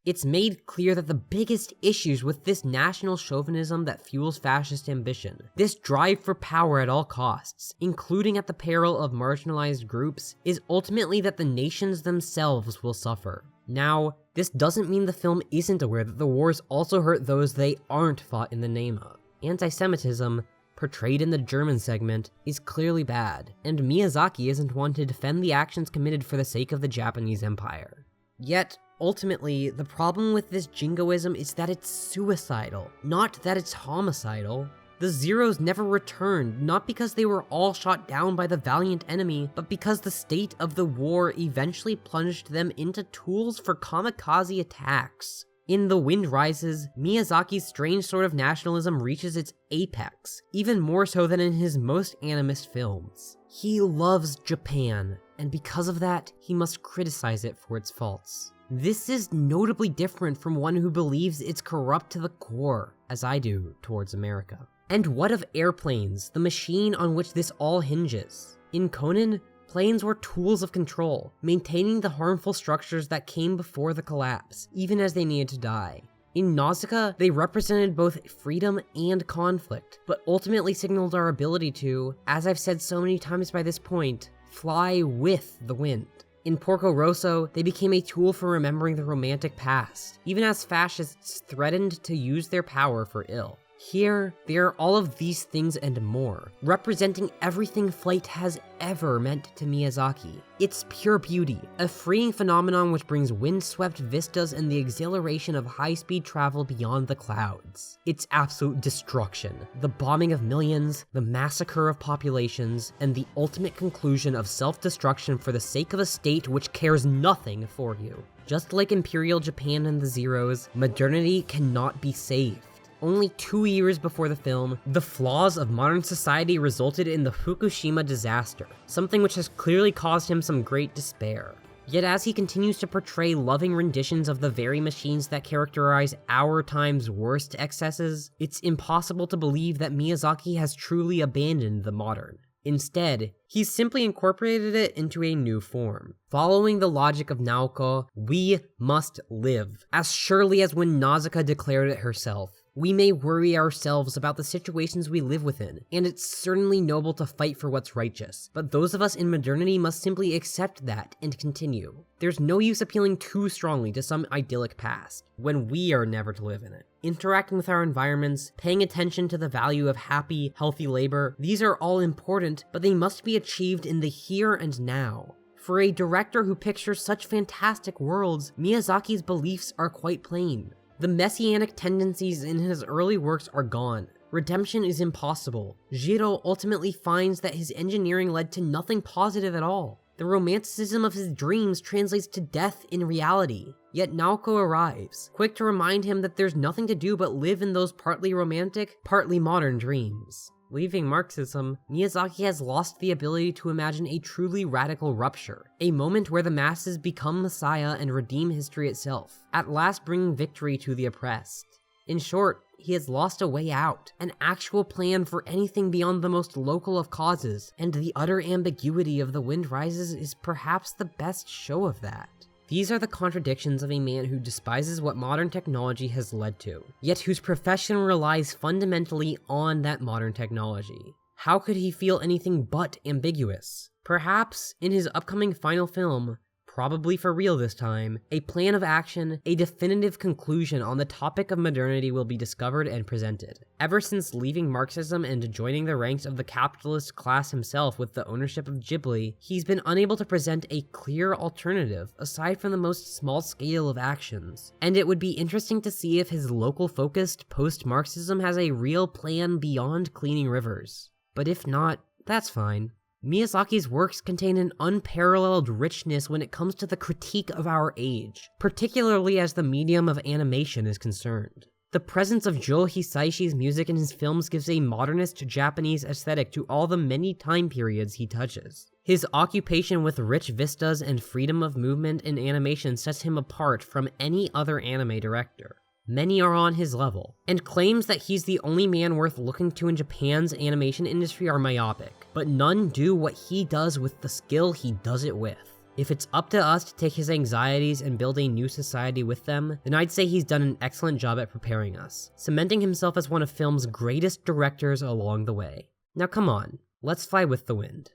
It's made clear that the biggest issues with this national chauvinism that fuels fascist ambition, this drive for power at all costs, including at the peril of marginalized groups, is ultimately that the nations themselves will suffer. Now, this doesn't mean the film isn't aware that the wars also hurt those they aren't fought in the name of. Anti-Semitism, portrayed in the German segment, is clearly bad, and Miyazaki isn't one to defend the actions committed for the sake of the Japanese Empire. Yet, ultimately, the problem with this jingoism is that it's suicidal, not that it's homicidal. The Zeros never returned, not because they were all shot down by the valiant enemy, but because the state of the war eventually plunged them into tools for kamikaze attacks. In The Wind Rises, Miyazaki's strange sort of nationalism reaches its apex, even more so than in his most animist films. He loves Japan, and because of that, he must criticize it for its faults. This is notably different from one who believes it's corrupt to the core, as I do towards America. And what of airplanes, the machine on which this all hinges? In Conan, planes were tools of control, maintaining the harmful structures that came before the collapse, even as they needed to die. In Nausicaa, they represented both freedom and conflict, but ultimately signaled our ability to, as I've said so many times by this point, fly with the wind. In Porco Rosso, they became a tool for remembering the romantic past, even as fascists threatened to use their power for ill. Here, they are all of these things and more, representing everything flight has ever meant to Miyazaki. It's pure beauty, a freeing phenomenon which brings wind-swept vistas and the exhilaration of high-speed travel beyond the clouds. It's absolute destruction, the bombing of millions, the massacre of populations, and the ultimate conclusion of self-destruction for the sake of a state which cares nothing for you. Just like Imperial Japan and the Zeros, modernity cannot be saved. Only 2 years before the film, the flaws of modern society resulted in the Fukushima disaster, something which has clearly caused him some great despair. Yet as he continues to portray loving renditions of the very machines that characterize our time's worst excesses, it's impossible to believe that Miyazaki has truly abandoned the modern. Instead, he's simply incorporated it into a new form. Following the logic of Naoko, we must live, as surely as when Nausicaa declared it herself. We may worry ourselves about the situations we live within, and it's certainly noble to fight for what's righteous, but those of us in modernity must simply accept that and continue. There's no use appealing too strongly to some idyllic past, when we are never to live in it. Interacting with our environments, paying attention to the value of happy, healthy labor, these are all important, but they must be achieved in the here and now. For a director who pictures such fantastic worlds, Miyazaki's beliefs are quite plain. The messianic tendencies in his early works are gone. Redemption is impossible. Gilles ultimately finds that his engineering led to nothing positive at all. The romanticism of his dreams translates to death in reality. Yet Naoko arrives, quick to remind him that there's nothing to do but live in those partly romantic, partly modern dreams. Leaving Marxism, Miyazaki has lost the ability to imagine a truly radical rupture, a moment where the masses become Messiah and redeem history itself, at last bringing victory to the oppressed. In short, he has lost a way out, an actual plan for anything beyond the most local of causes, and the utter ambiguity of The Wind Rises is perhaps the best show of that. These are the contradictions of a man who despises what modern technology has led to, yet whose profession relies fundamentally on that modern technology. How could he feel anything but ambiguous? Perhaps, in his upcoming final film, probably for real this time, a plan of action, a definitive conclusion on the topic of modernity will be discovered and presented. Ever since leaving Marxism and joining the ranks of the capitalist class himself with the ownership of Ghibli, he's been unable to present a clear alternative aside from the most small scale of actions. And it would be interesting to see if his local-focused post-Marxism has a real plan beyond cleaning rivers. But if not, that's fine. Miyazaki's works contain an unparalleled richness when it comes to the critique of our age, particularly as the medium of animation is concerned. The presence of Joe Hisaishi's music in his films gives a modernist Japanese aesthetic to all the many time periods he touches. His occupation with rich vistas and freedom of movement in animation sets him apart from any other anime director. Many are on his level, and claims that he's the only man worth looking to in Japan's animation industry are myopic. but none do what he does with the skill he does it with. If it's up to us to take his anxieties and build a new society with them, then I'd say he's done an excellent job at preparing us, cementing himself as one of film's greatest directors along the way. Now come on, let's fly with the wind.